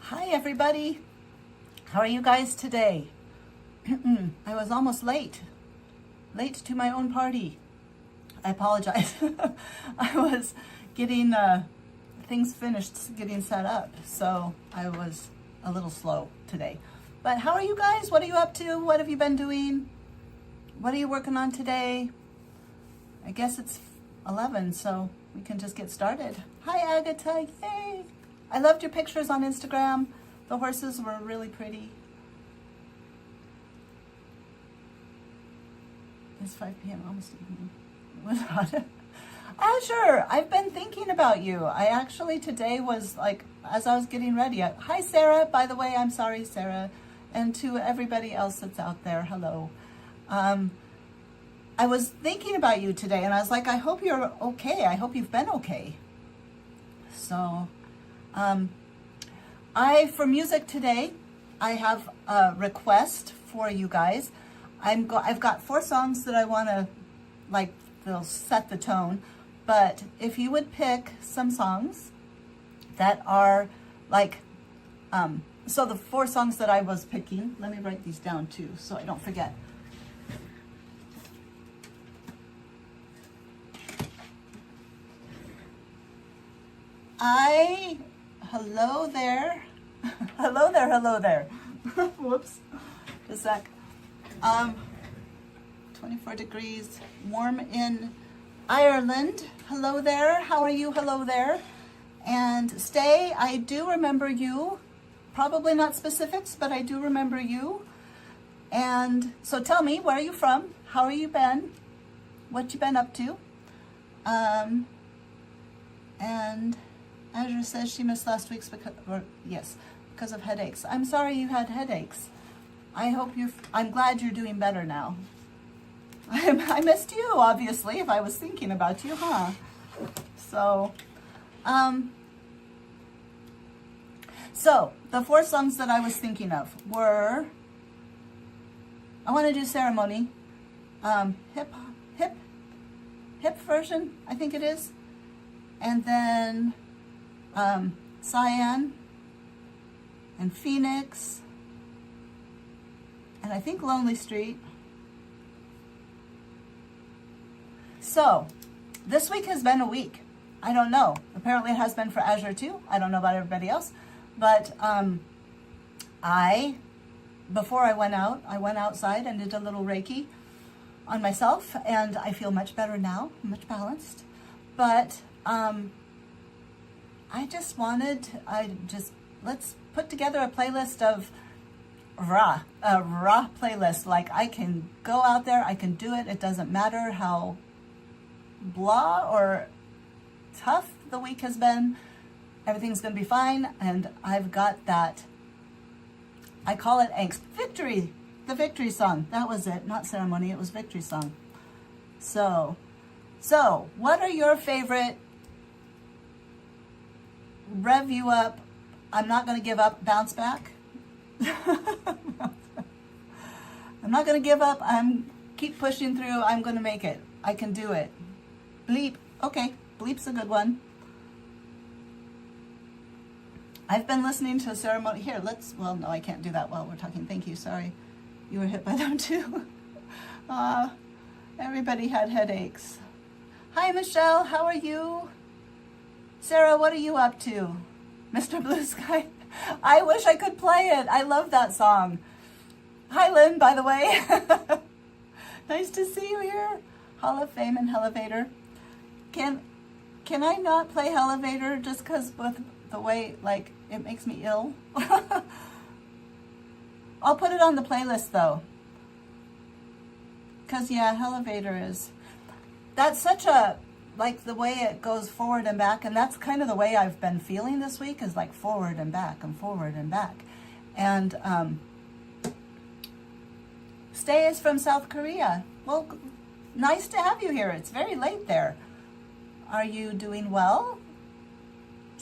Hi everybody. How are you guys today? I was almost late. Late to my own party. I apologize. I was getting things finished, getting set up, so I was a little slow today. But how are you guys? What are you up to? What have you been doing? What are you working on today? I guess it's 11, so we can just get started. Hi Agatha, yay! I loved your pictures on Instagram. The horses were really pretty. It's 5 p.m. almost evening. Sure. I've been thinking about you. I actually today was like, as I was getting ready. Hi Sarah, by the way, I'm sorry Sarah. And to everybody else that's out there, hello. I was thinking about you today and I was like, I hope you're okay. I hope you've been okay. So, for music today, I have a request for you guys. I've got 4 songs that I want to, they'll set the tone. But if you would pick some songs that are so the 4 songs that I was picking, let me write these down too, so I don't forget. Hello there. Hello there, hello there. Whoops. Just a sec. 24 degrees, warm in Ireland. Hello there. How are you? Hello there. And Stay, I do remember you. Probably not specifics, but I do remember you. And so tell me, where are you from? How are you been? What you been up to? And Azure says she missed last week's because of headaches. I'm sorry you had headaches. I'm glad you're doing better now. I missed you, obviously, if I was thinking about you, huh? So the 4 songs that I was thinking of were, I want to do Ceremony, hip version, I think it is, and then Cyan and Phoenix, and I think Lonely Street. So this week has been a week. I don't know. Apparently it has been for Azure too. I don't know about everybody else. But before I went outside and did a little Reiki on myself, and I feel much better now, much balanced. But let's put together a playlist of raw playlist. Like, I can go out there, I can do it. It doesn't matter how blah or tough the week has been. Everything's gonna be fine. And I've got that, I call it angst. Victory, the Victory song. That was it, not Ceremony, it was Victory song. So what are your favorite rev you up, I'm not gonna give up, bounce back? I'm not gonna give up, keep pushing through, I'm gonna make it, I can do it. Bleep, okay, Bleep's a good one. I've been listening to Ceremony, here, well, no, I can't do that while we're talking, thank you, sorry. You were hit by them too. Everybody had headaches. Hi Michelle, how are you? Sarah, what are you up to? Mr. Blue Sky, I wish I could play it, I love that song. Hi Lynn, by the way. Nice to see you here. Hall of Fame and Elevator. Can I not play Elevator just because with the way, it makes me ill? I'll put it on the playlist though. Because yeah, Elevator is, that's such a, the way it goes forward and back, and that's kind of the way I've been feeling this week, is forward and back and forward and back. And Stay is from South Korea. Well, nice to have you here. It's very late there. Are you doing well?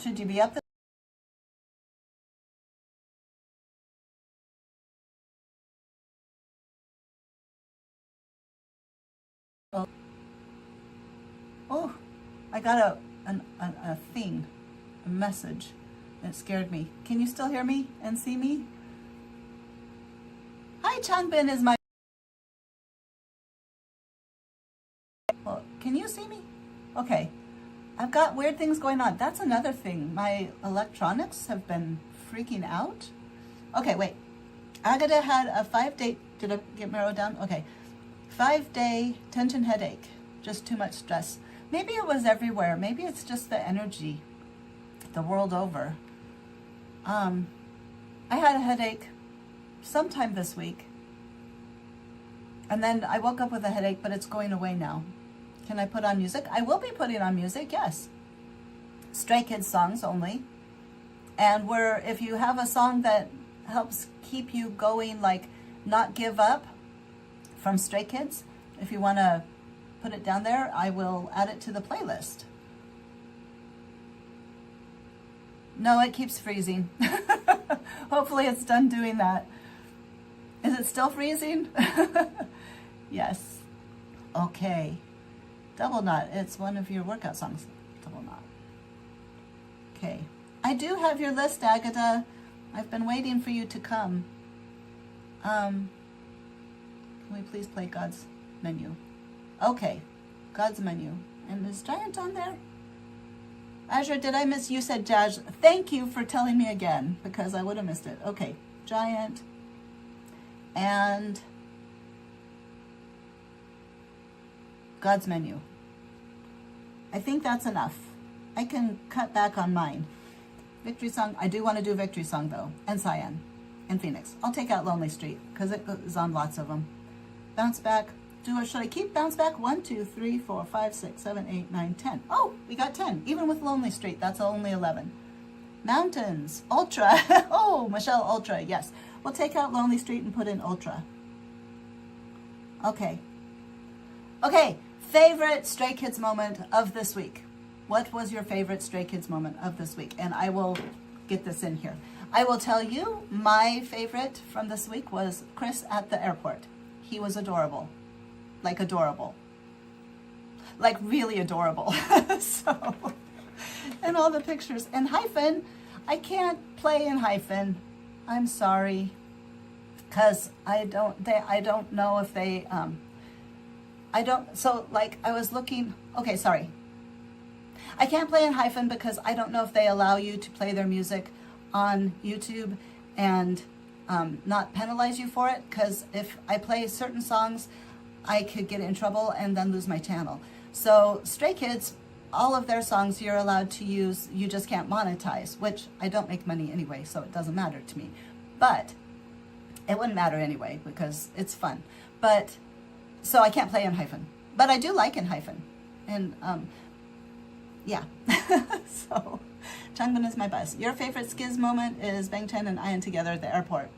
Should you be up there? Oh, I got a thing, a message. It scared me. Can you still hear me and see me? Hi, Changbin is my... Well, can you see me? Okay. I've got weird things going on. That's another thing. My electronics have been freaking out. Okay, wait. Agata had a 5-day... Did I get narrowed down? Okay. 5-day tension headache. Just too much stress. Maybe it was everywhere. Maybe it's just the energy the world over. I had a headache sometime this week. And then I woke up with a headache, but it's going away now. Can I put on music? I will be putting on music, yes. Stray Kids songs only. And if you have a song that helps keep you going, like Not Give Up from Stray Kids, if you want to put it down there, I will add it to the playlist. No, it keeps freezing. Hopefully it's done doing that. Is it still freezing? Yes. Okay. Double Knot. It's one of your workout songs. Double Knot. Okay. I do have your list, Agatha. I've been waiting for you to come. Can we please play God's Menu? Okay. God's Menu. And is Giant on there? Azure, did I miss? You said Jazz. Thank you for telling me again, because I would have missed it. Okay. Giant. And God's Menu. I think that's enough. I can cut back on mine. Victory Song. I do want to do Victory Song, though. And Cyan. And Phoenix. I'll take out Lonely Street, because it is on lots of them. Bounce Back. Should I keep Bounce Back? 1, 2, 3, 4, 5, 6, 7, 8, 9, 10. Oh, we got 10. Even with Lonely Street, that's only 11. Mountains. Ultra. Oh, Michelle Ultra. Yes. We'll take out Lonely Street and put in Ultra. Okay. Okay. Favorite Stray Kids moment of this week. What was your favorite Stray Kids moment of this week? And I will get this in here. I will tell you my favorite from this week was Chris at the airport. He was adorable. Like adorable. Like really adorable. So, and all the pictures. And Hyphen, I can't play in Hyphen. I'm sorry. Because I don't know if they, so like I was looking, okay, sorry. I can't play in Hyphen because I don't know if they allow you to play their music on YouTube and not penalize you for it. Because if I play certain songs, I could get in trouble and then lose my channel. So Stray Kids, all of their songs you're allowed to use, you just can't monetize, which I don't make money anyway, so it doesn't matter to me. But it wouldn't matter anyway because it's fun. But so I can't play in Hyphen, but I do like in Hyphen. And yeah. So Changbin is my buzz. Your favorite Skiz moment is Bang Chan and Ian together at the airport.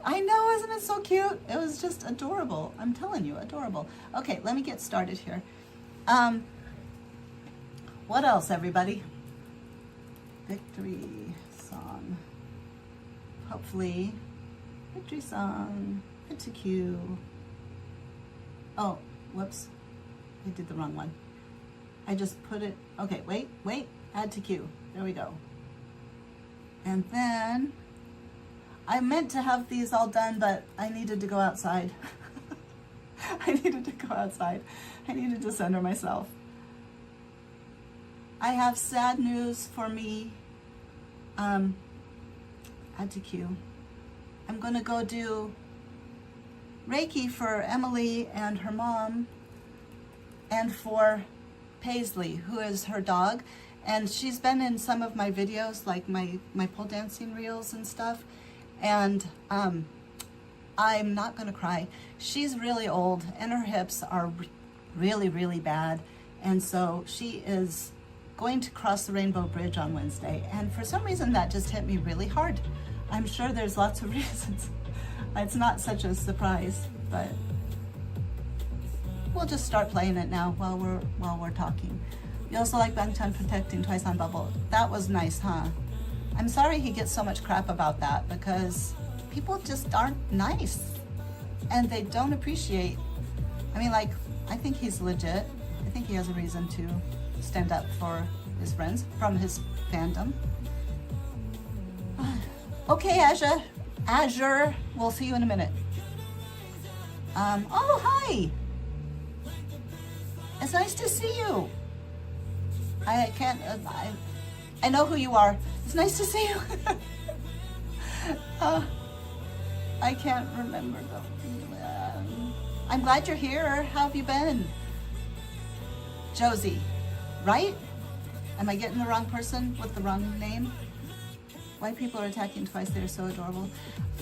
I know, isn't it so cute? It was just adorable. I'm telling you, adorable. Okay, let me get started here. What else, everybody? Victory Song. Hopefully, Victory Song. Hit to Q. Oh, whoops. I did the wrong one. I just put it, okay, wait, add to queue. There we go. And then, I meant to have these all done, but I needed to go outside. I needed to go outside. I needed to center myself. I have sad news for me. Add to queue. I'm gonna go do Reiki for Emily and her mom, and for Paisley, who is her dog. And she's been in some of my videos, like my pole dancing reels and stuff. And I'm not gonna cry. She's really old and her hips are really, really bad. And so she is going to cross the Rainbow Bridge on Wednesday. And for some reason that just hit me really hard. I'm sure there's lots of reasons. It's not such a surprise, but we'll just start playing it now while we're talking. You also like Bang Chan protecting Twice on Bubble. That was nice, huh? I'm sorry he gets so much crap about that because people just aren't nice and they don't appreciate. I mean, like, I think he's legit. I think he has a reason to stand up for his friends from his fandom. Okay, Azure. Azure. We'll see you in a minute. Oh, hi. It's nice to see you. I can't, I know who you are. It's nice to see you. I can't remember though. I'm glad you're here. How have you been? Josie, right? Am I getting the wrong person with the wrong name? Why people are attacking twice, they're so adorable.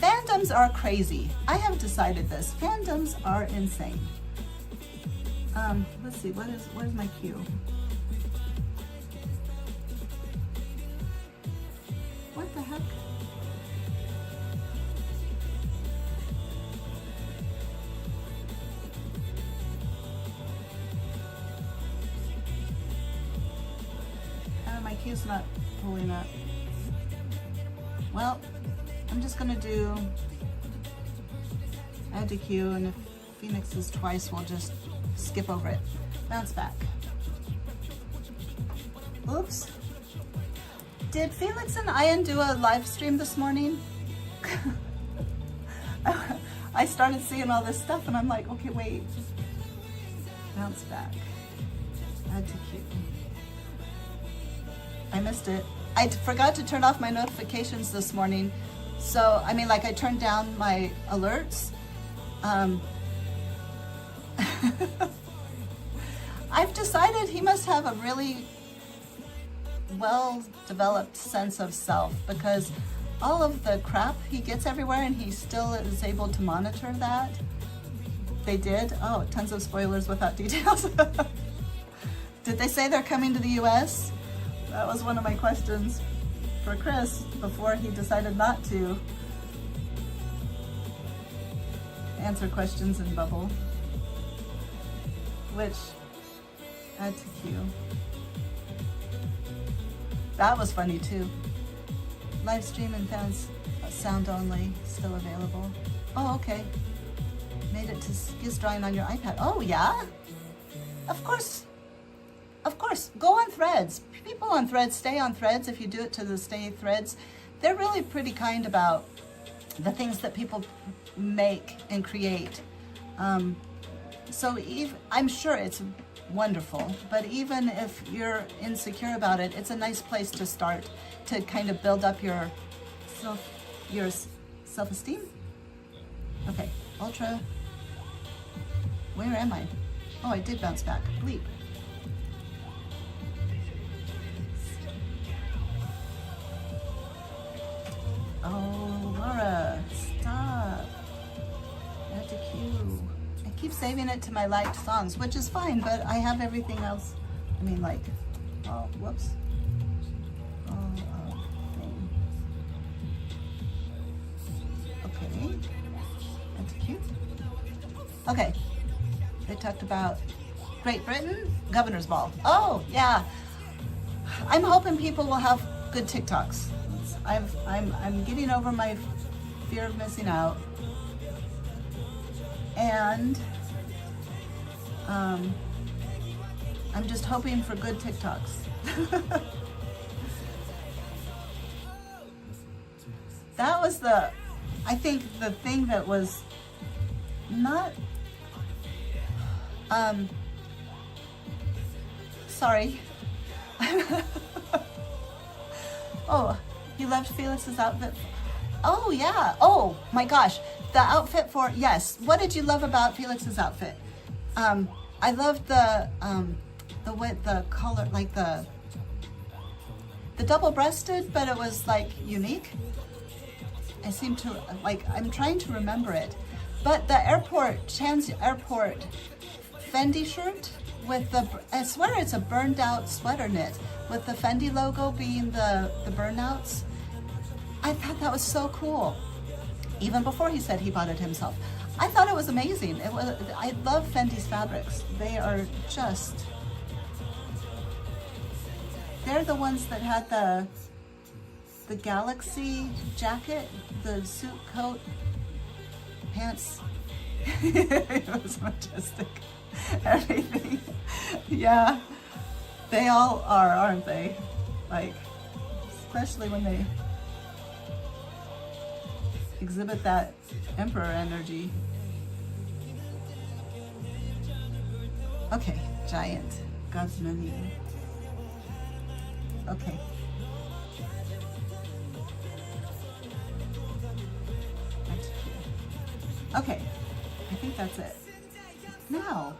Fandoms are crazy. I have decided this. Fandoms are insane. Let's see, where's my cue? What the heck? My cue's not pulling up. Well, I'm just gonna do add to queue, and if Phoenix is twice, we'll just skip over it. Bounce back. Oops. Did Felix and Ian do a live stream this morning? I started seeing all this stuff and I'm like, okay, wait. Bounce back. Add to queue. I missed it. I forgot to turn off my notifications this morning. So, I mean, like I turned down my alerts. I've decided he must have a really well-developed sense of self, because all of the crap he gets everywhere and he still is able to monitor that. They did? Oh, tons of spoilers without details. Did they say they're coming to the US? That was one of my questions for Chris before he decided not to answer questions in Bubble. Which, add to queue. That was funny too. Live stream and fans sound only, still available. Oh, okay. Made it to Skizz Drawing on your iPad. Oh, yeah? Of course. Of course. Go on Threads. People on Threads, stay on Threads if you do it to the stay Threads. They're really pretty kind about the things that people make and create. So I'm sure it's wonderful, but even if you're insecure about it, it's a nice place to start to kind of build up your self-esteem. Okay, Ultra. Where am I? Oh, I did bounce back. Bleep. Oh, Laura, stop. Add to queue. I keep saving it to my liked songs, which is fine, but I have everything else. I mean, like, oh, whoops. Thing. Okay. Add to queue. Okay. They talked about Great Britain, Governor's Ball. Oh, yeah. I'm hoping people will have good TikToks. I'm getting over my fear of missing out, and I'm just hoping for good TikToks. That was I think the thing that was not, sorry. Oh, you loved Felix's outfit. Oh yeah. Oh my gosh. The outfit for, yes. What did you love about Felix's outfit? I loved the color, like the double-breasted, but it was like unique. I seem to, like, I'm trying to remember it. But the Chan's airport Fendi shirt with I swear it's a burned out sweater knit with the Fendi logo being the burnouts. I thought that was so cool. Even before he said he bought it himself. I thought it was amazing. I love Fendi's fabrics. They are just, they're the ones that had the Galaxy jacket, the suit coat, pants. It was majestic. Everything. Yeah. They all are, aren't they? Like, especially when they exhibit that emperor energy. Okay, giant. God's menu. Okay. Okay, I think that's it. Now,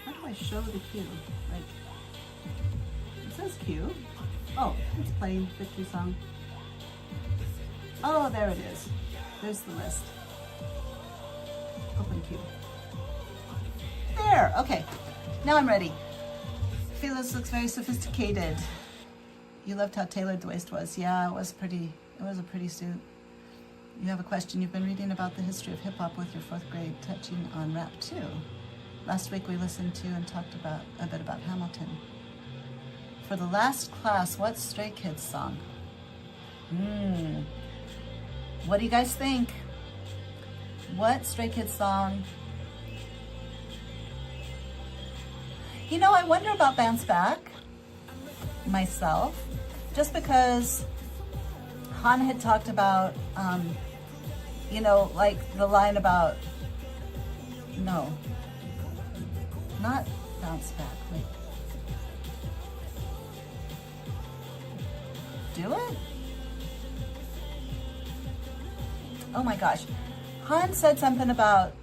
how do I show the cue? Like, it says cue. Oh, it's playing victory song. Oh, there it is. There's the list. Open cue. There, okay. Now I'm ready. I feel this looks very sophisticated. You loved how tailored the waist was. Yeah, it was a pretty suit. You have a question. You've been reading about the history of hip-hop with your 4th grade, touching on rap too. Last week we listened to and talked about a bit about Hamilton. For the last class, what's Stray Kids song? What do you guys think? What Stray Kids song? You know, I wonder about Bounce Back myself, just because Han had talked about, you know, like the line about, no, not Bounce Back, wait. Do it? Oh my gosh. Han said something about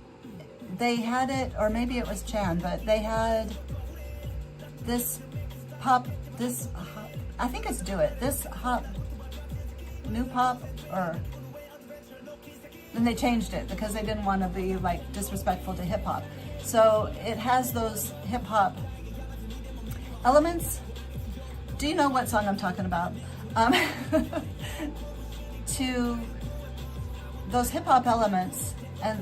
they had it, or maybe it was Chan, but they had this pop, this, I think it's Do It, this hop, new pop, or, then they changed it because they didn't want to be like disrespectful to hip hop. So it has those hip hop elements. Do you know what song I'm talking about? To those hip hop elements and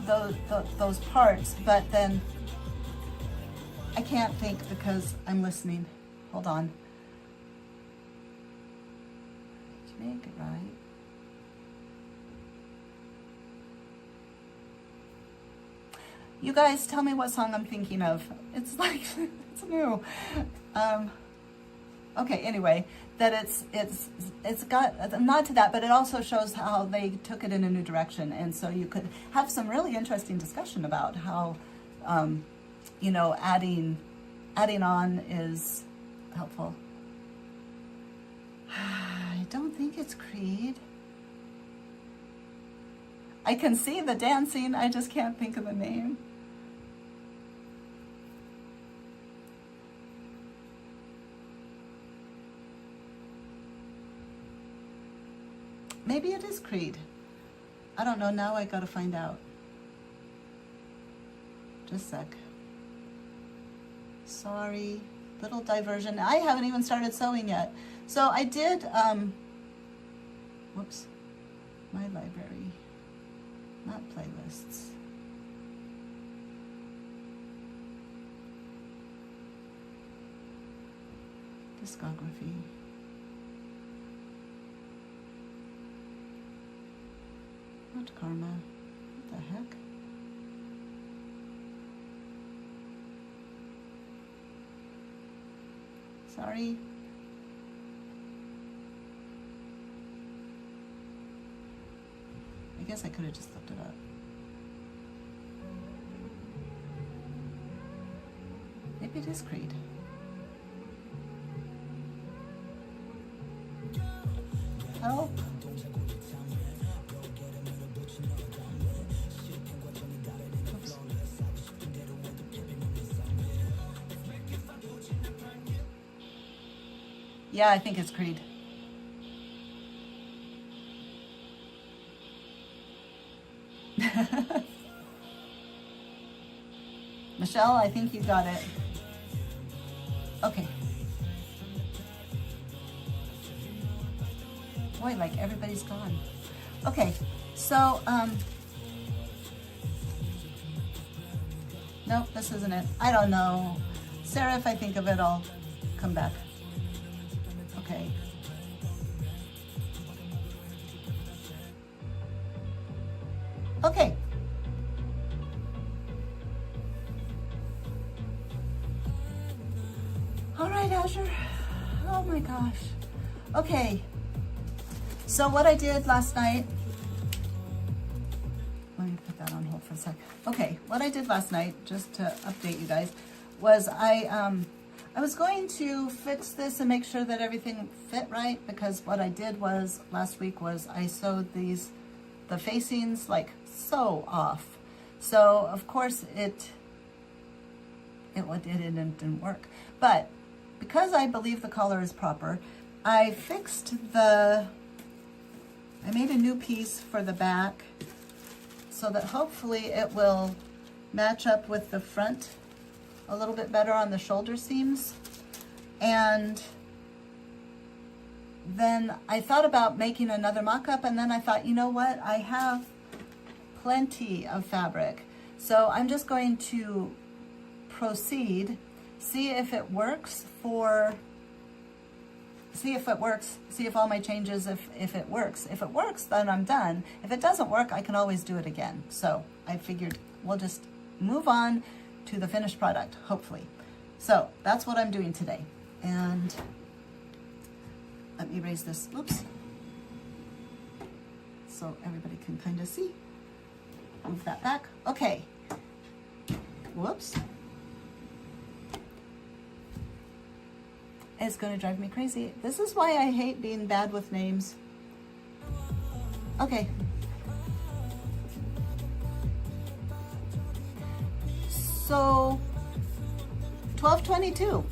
those parts, but then I can't think because I'm listening. Hold on. Did you make it right? You guys tell me what song I'm thinking of. It's like, it's new. Okay, anyway, that it's got a nod to that, but it also shows how they took it in a new direction. And so you could have some really interesting discussion about how, you know, adding on is helpful. I don't think it's Creed. I can see the dancing, I just can't think of the name. Maybe it is Creed. I don't know, now I gotta find out. Just a sec. Sorry, little diversion. I haven't even started sewing yet. So I did, whoops, my library, not playlists. Discography. Not Karma. What the heck? Sorry. I guess I could have just looked it up. Maybe it is Creed. Help. Oops. Yeah, I think it's Creed. Michelle, I think you got it. Okay. Boy, like everybody's gone. Okay, so, nope, this isn't it. I don't know. Sarah, if I think of it, I'll come back. Okay. Okay. All right, Azure. Oh my gosh. Okay. So what I did last night, let me put that on hold for a sec. Okay, what I did last night, just to update you guys, was I was going to fix this and make sure that everything fit right, because what I did was last week was I sewed the facings like so off. So of course it didn't work. But because I believe the collar is proper, I made a new piece for the back so that hopefully it will match up with the front a little bit better on the shoulder seams. And then I thought about making another mock-up, and then I thought, you know what, I have plenty of fabric. So I'm just going to proceed, see if it works, see if all my changes, if it works. If it works, then I'm done. If it doesn't work, I can always do it again. So I figured we'll just move on to the finished product, hopefully. So that's what I'm doing today. And let me raise this, oops, so everybody can kind of see. Move that back. Okay. Whoops. It's going to drive me crazy. This is why I hate being bad with names. Okay. So 12:22,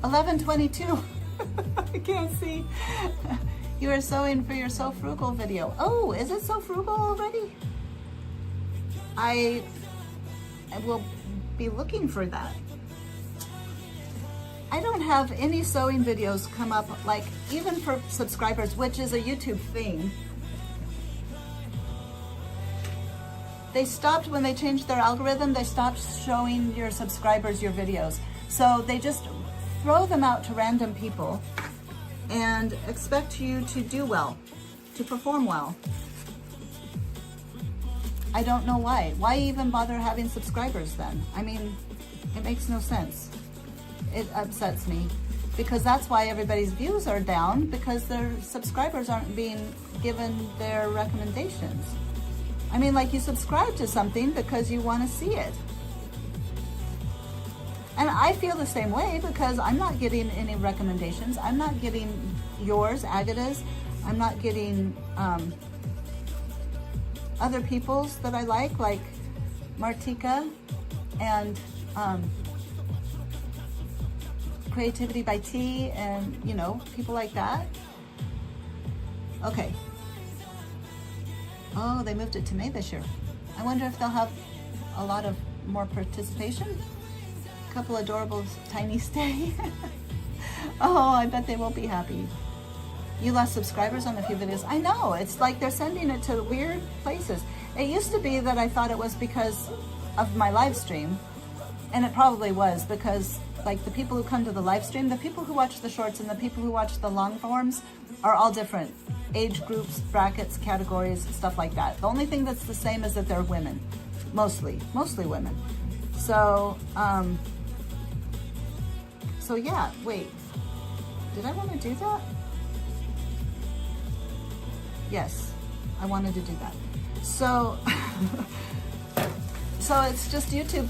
11:22. I can't see. You are sewing for your So Frugal video. Oh, is it So Frugal already? I will be looking for that. I don't have any sewing videos come up, like even for subscribers, which is a YouTube thing. They stopped when they changed their algorithm. They stopped showing your subscribers your videos. So they just throw them out to random people and expect you to do well, to perform well. I don't know why. Why even bother having subscribers then? I mean, it makes no sense. It upsets me because that's why everybody's views are down, because their subscribers aren't being given their recommendations. I mean, like, you subscribe to something because you want to see it. And I feel the same way because I'm not getting any recommendations. I'm not getting yours, Agata's. I'm not getting other people's that I like Martika and Creativity by T, and you know, people like that. Okay. Oh, they moved it to May this year. I wonder if they'll have a lot of more participation. A couple adorable tiny stay. Oh, I bet they won't be happy. You lost subscribers on a few videos. I know, it's like they're sending it to weird places. It used to be that I thought it was because of my live stream, and it probably was, because like the people who come to the live stream, the people who watch the shorts and the people who watch the long forms are all different. Age groups, brackets, categories, stuff like that. The only thing that's the same is that they're women, mostly women. So, so yeah, wait, did I want to do that? Yes, I wanted to do that. So, so it's just YouTube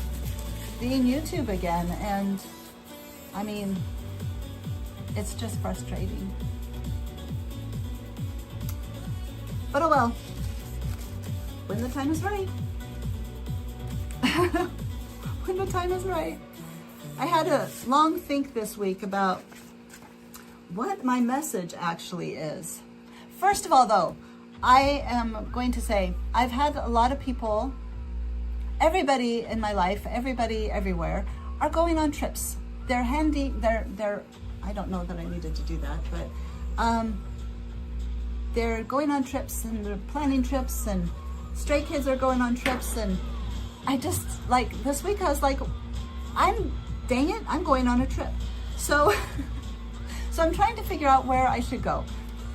being YouTube again, and I mean, it's just frustrating. But oh well, when the time is right. When the time is right. I had a long think this week about what my message actually is. First of all, though, I am going to say I've had a lot of people, everybody in my life, everybody everywhere, are going on trips. They're I don't know that I needed to do that, but they're going on trips and they're planning trips, and stray kids are going on trips, and I just, like, this week I was like, dang it, I'm going on a trip. So, so I'm trying to figure out where I should go.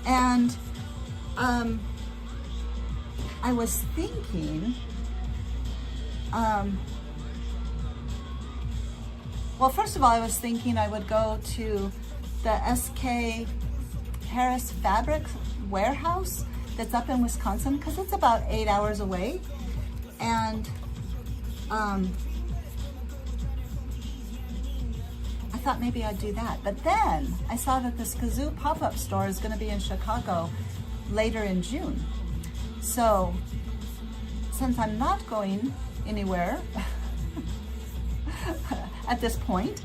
And I was thinking, well, first of all, I was thinking I would go to the SK Harris Fabric Warehouse that's up in Wisconsin, because it's about 8 hours away. And I thought maybe I'd do that. But then I saw that the Skazoo pop-up store is going to be in Chicago later in June. So since I'm not going anywhere at this point,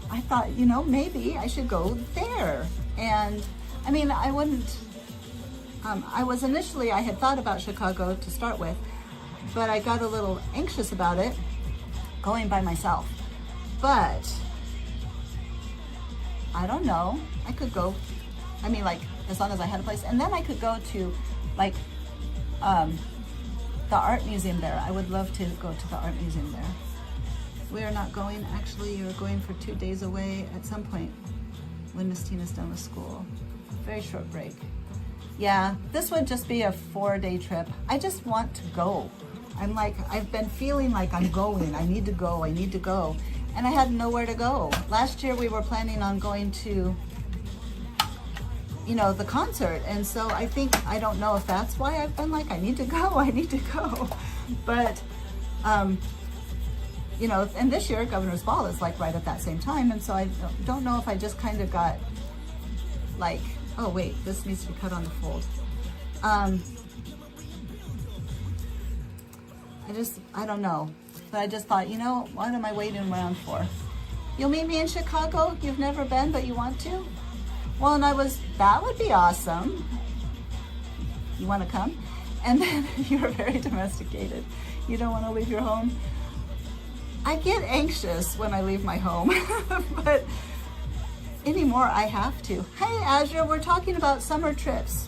I thought, you know, maybe I should go there. And I mean, I wouldn't, I had thought about Chicago to start with, but I got a little anxious about it going by myself. But I don't know, I could go, I mean, like, as long as I had a place. And then I could go to, like, the art museum there. I would love to go to the art museum there. We are not going, actually, you're going for 2 days away at some point when Miss Tina's done with school. Very short break. Yeah, this would just be a 4-day trip. I just want to go. I'm like, I've been feeling like I'm going. I need to go, I need to go. And I had nowhere to go. Last year we were planning on going to, you know, the concert. And so I think, I don't know if that's why I've been like, I need to go, I need to go. But, you know, and this year Governor's Ball is like right at that same time. And so I don't know if I just kind of got like, oh wait, this needs to be cut on the fold. I don't know. But I just thought, you know, what am I waiting around for? You'll meet me in Chicago? You've never been, but you want to? Well, and that would be awesome. You want to come? And then you're very domesticated. You don't want to leave your home. I get anxious when I leave my home, but anymore I have to. Hey, Azure, we're talking about summer trips.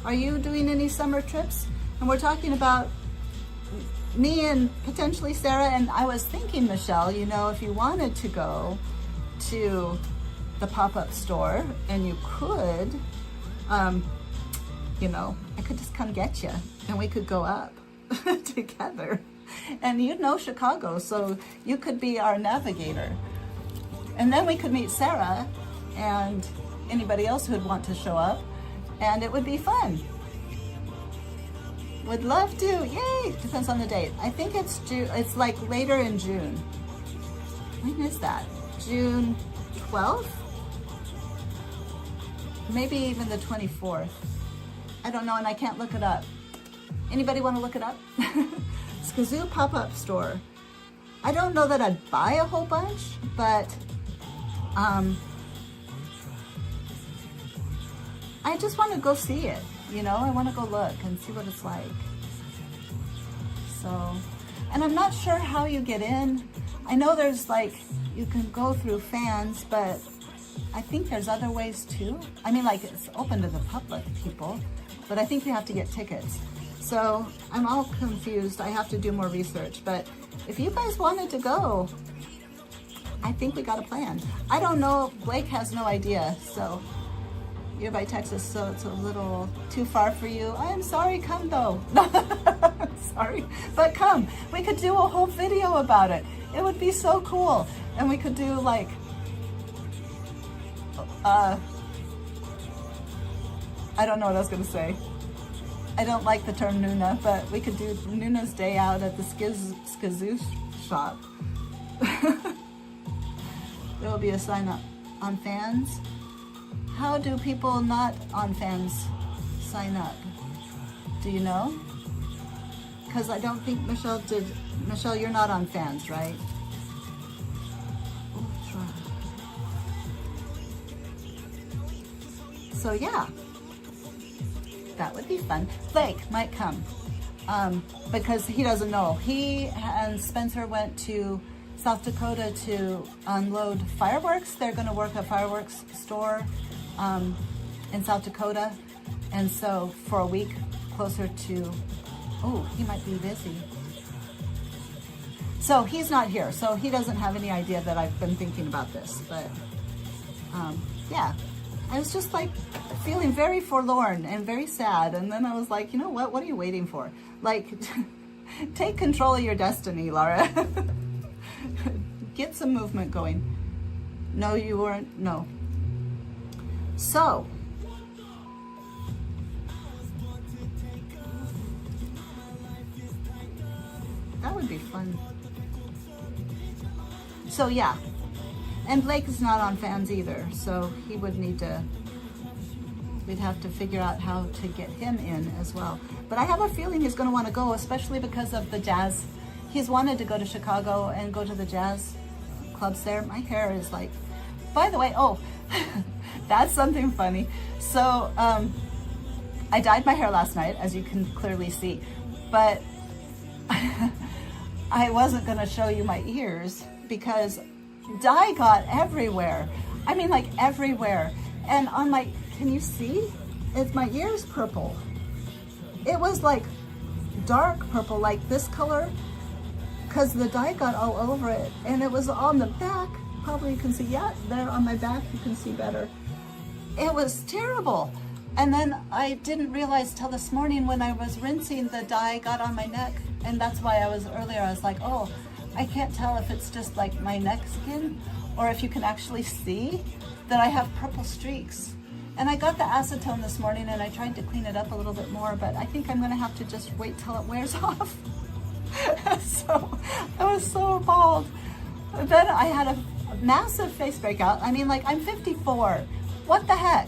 Are you doing any summer trips? And we're talking about me and potentially Sarah, and I was thinking, Michelle, you know, if you wanted to go to the pop-up store, and you could, you know, I could just come get you, and we could go up together. And you know Chicago, so you could be our navigator. And then we could meet Sarah and anybody else who'd want to show up, and it would be fun. Would love to, yay! Depends on the date. I think it's June, it's like later in June. When is that? June 12th? Maybe even the 24th. I don't know, and I can't look it up. Anybody want to look it up? Skazoo pop-up store. I don't know that I'd buy a whole bunch, but I just want to go see it. You know, I want to go look and see what it's like. So, and I'm not sure how you get in. I know there's like, you can go through fans, but I think there's other ways too. I mean, like, it's open to the public, people, but I think you have to get tickets. So I'm all confused. I have to do more research, but if you guys wanted to go, I think we got a plan. I don't know, Blake has no idea, so you're by Texas, so it's a little too far for you. I am sorry, come though. Sorry, but come. We could do a whole video about it. It would be so cool. And we could do like, I don't know what I was gonna say. I don't like the term Nuna, but we could do Nuna's day out at the Skazoo shop. There will be a sign up on fans. How do people not on fans sign up? Do you know? Because I don't think Michelle did. Michelle, you're not on fans, right? So yeah, that would be fun. Blake might come because he doesn't know. He and Spencer went to South Dakota to unload fireworks. They're going to work a fireworks store in South Dakota, and so for a week closer to, oh, he might be busy. So he's not here, so he doesn't have any idea that I've been thinking about this, but yeah, I was just like feeling very forlorn and very sad, and then I was like, you know what are you waiting for? Like, take control of your destiny, Laura. Get some movement going. No, you weren't, no. So, would be fun. So yeah, and Blake is not on fans either, so he would need to, we'd have to figure out how to get him in as well. But I have a feeling he's going to want to go, especially because of the jazz. He's wanted to go to Chicago and go to the jazz clubs there. My hair is like, by the way, oh, that's something funny. So I dyed my hair last night, as you can clearly see, but I wasn't going to show you my ears because dye got everywhere. I mean, like everywhere. And on my, can you see? It's my ears purple. It was like dark purple, like this color, because the dye got all over it. And it was on the back. Probably you can see, yeah, there on my back, you can see better. It was terrible. And then I didn't realize till this morning when I was rinsing, the dye got on my neck. And that's why I was earlier, I was like, oh, I can't tell if it's just like my neck skin or if you can actually see that I have purple streaks. And I got the acetone this morning and I tried to clean it up a little bit more, but I think I'm gonna have to just wait till it wears off. So I was so bald. Then I had a massive face breakout. I mean, like, I'm 54. What the heck?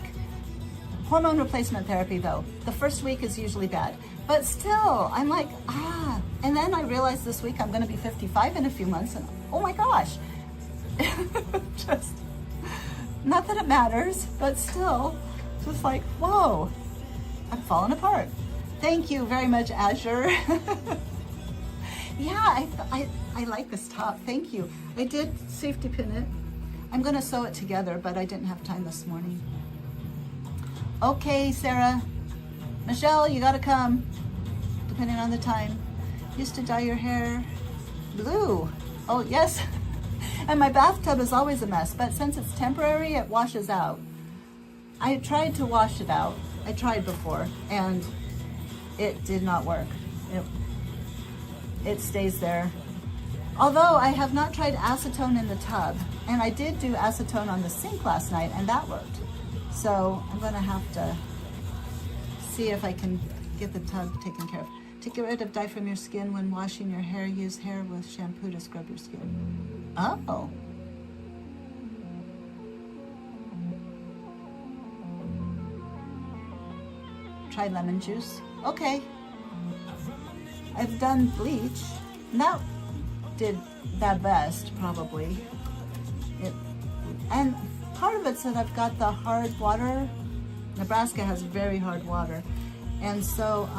Hormone replacement therapy though. The first week is usually bad, but still, I'm like, ah. And then I realized this week I'm gonna be 55 in a few months and oh my gosh. Just, not that it matters, but still, just like, whoa, I'm falling apart. Thank you very much, Azure. Yeah, I like this top, thank you. I did safety pin it. I'm gonna sew it together, but I didn't have time this morning. Okay, Sarah. Michelle, you gotta come, depending on the time. Used to dye your hair blue. Oh, yes. And my bathtub is always a mess, but since it's temporary, it washes out. I tried to wash it out. I tried before, and it did not work. It stays there. Although I have not tried acetone in the tub, and I did do acetone on the sink last night, and that worked. So I'm gonna have to see if I can get the tub taken care of. To get rid of dye from your skin when washing your hair, use hair with shampoo to scrub your skin. Oh. Try lemon juice. Okay. I've done bleach. And that did that best, probably. And part of it's that I've got the hard water. Nebraska has very hard water. And so,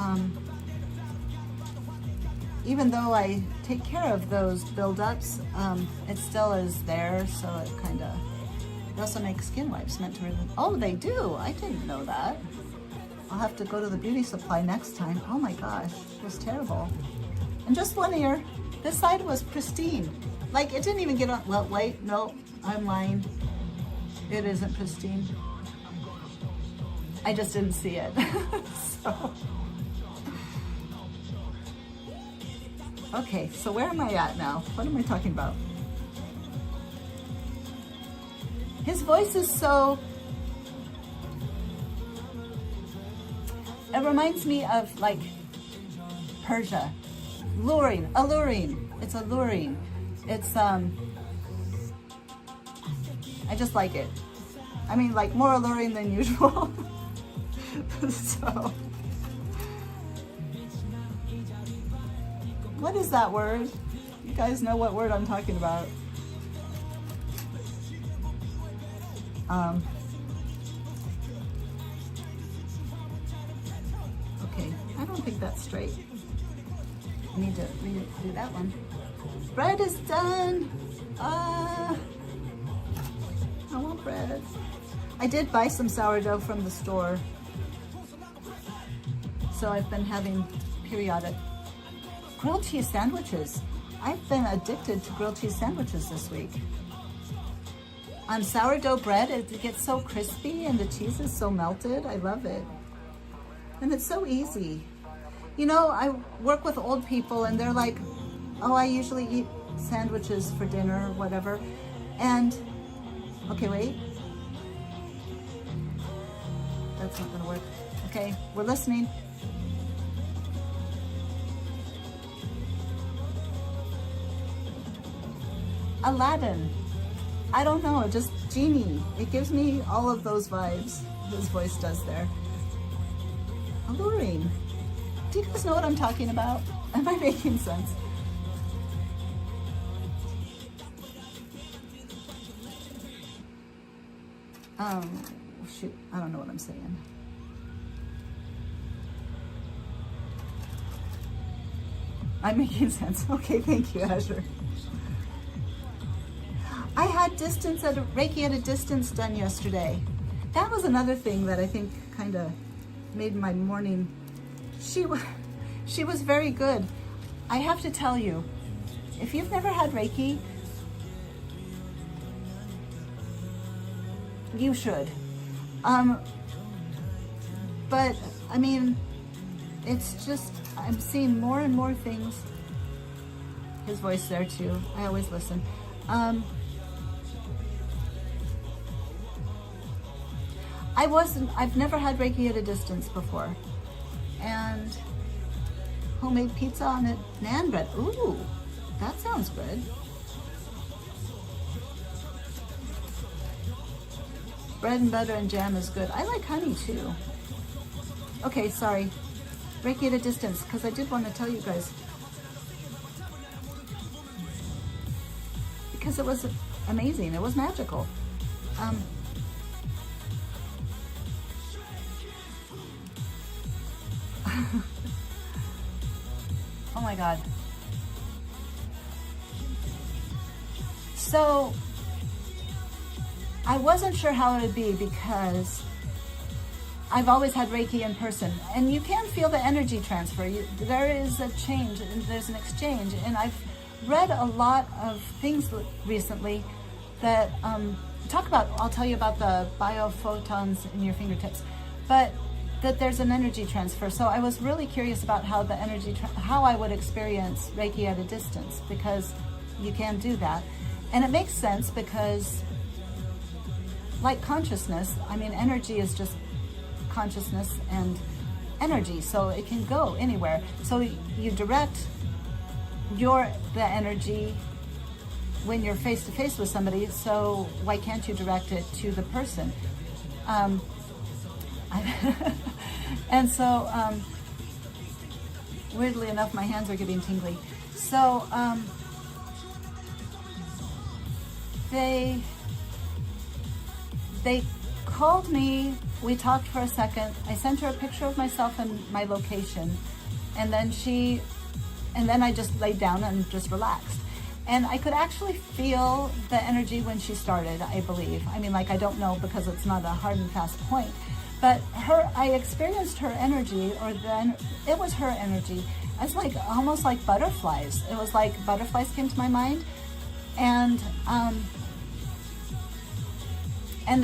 even though I take care of those buildups, it still is there, so it kind of, they also make skin wipes meant to remove. Oh, they do? I didn't know that. I'll have to go to the beauty supply next time. Oh my gosh, it was terrible. And just one ear. This side was pristine. Like, it didn't even get on, well, wait, no, I'm lying. It isn't pristine. I just didn't see it, so. Okay, so where am I at now? What am I talking about? His voice is so, it reminds me of like Persia. Alluring. It's alluring. It's, I just like it. I mean, like more alluring than usual. So. What is that word? You guys know what word I'm talking about. Okay, I don't think that's straight. I need to redo that one. Bread is done. I want bread. I did buy some sourdough from the store. So I've been having periodic grilled cheese sandwiches. I've been addicted to grilled cheese sandwiches this week. On sourdough bread, it gets so crispy and the cheese is so melted. I love it. And it's so easy. You know, I work with old people and they're like, oh, I usually eat sandwiches for dinner or whatever. And, okay, wait. That's not gonna work. Okay, we're listening. Aladdin. I don't know, just genie. It gives me all of those vibes his voice does there. Alluring. Do you guys know what I'm talking about? Am I making sense? Shoot, I don't know what I'm saying. I'm making sense. Okay, thank you, Azure. I had Reiki at a distance done yesterday. That was another thing that I think kind of made my morning. She was very good. I have to tell you, if you've never had Reiki, you should. But I mean, it's just, I'm seeing more and more things. His voice there too. I always listen. I've never had Reiki at a distance before. And homemade pizza on it, naan bread. Ooh, that sounds good. Bread and butter and jam is good. I like honey too. Okay, sorry. Reiki at a distance, because I did want to tell you guys. Because it was amazing. It was magical. Oh my God. So I wasn't sure how it would be because I've always had Reiki in person, and you can feel the energy transfer. There is a change, and there's an exchange, and I've read a lot of things recently that I'll tell you about the biophotons in your fingertips, but that there's an energy transfer. So I was really curious about how the how I would experience Reiki at a distance, because you can do that. And it makes sense because, like consciousness, I mean, energy is just consciousness and energy, so it can go anywhere. So you direct the energy when you're face to face with somebody, so why can't you direct it to the person? And so, weirdly enough, my hands are getting tingly. So, they called me, we talked for a second, I sent her a picture of myself and my location, and then I just laid down and just relaxed. And I could actually feel the energy when she started, I believe. I mean, like, I don't know because it's not a hard and fast point. But I experienced her energy, it was her energy. It's like, almost like butterflies. It was like butterflies came to my mind. And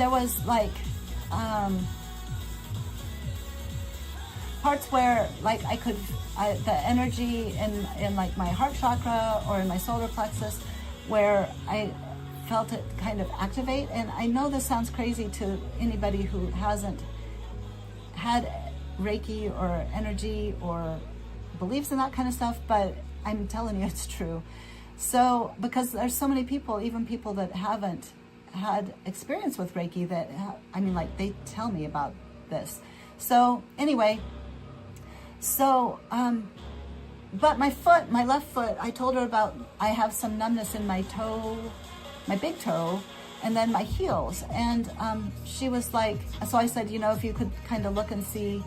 there was like, parts where like the energy in like my heart chakra or in my solar plexus, where I felt it kind of activate. And I know this sounds crazy to anybody who hasn't had Reiki or energy or believes in that kind of stuff, but I'm telling you it's true. So, because there's so many people, even people that haven't had experience with Reiki, that, I mean, like, they tell me about this. So anyway, but my left foot, I told her about, I have some numbness in my toe, my big toe, and then my heels. And she was like, so I said, if you could kind of look and see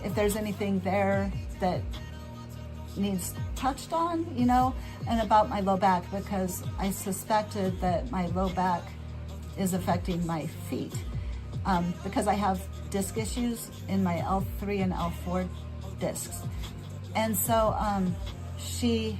if there's anything there that needs touched on, and about my low back, because I suspected that my low back is affecting my feet, because I have disc issues in my L3 and L4 discs. And so she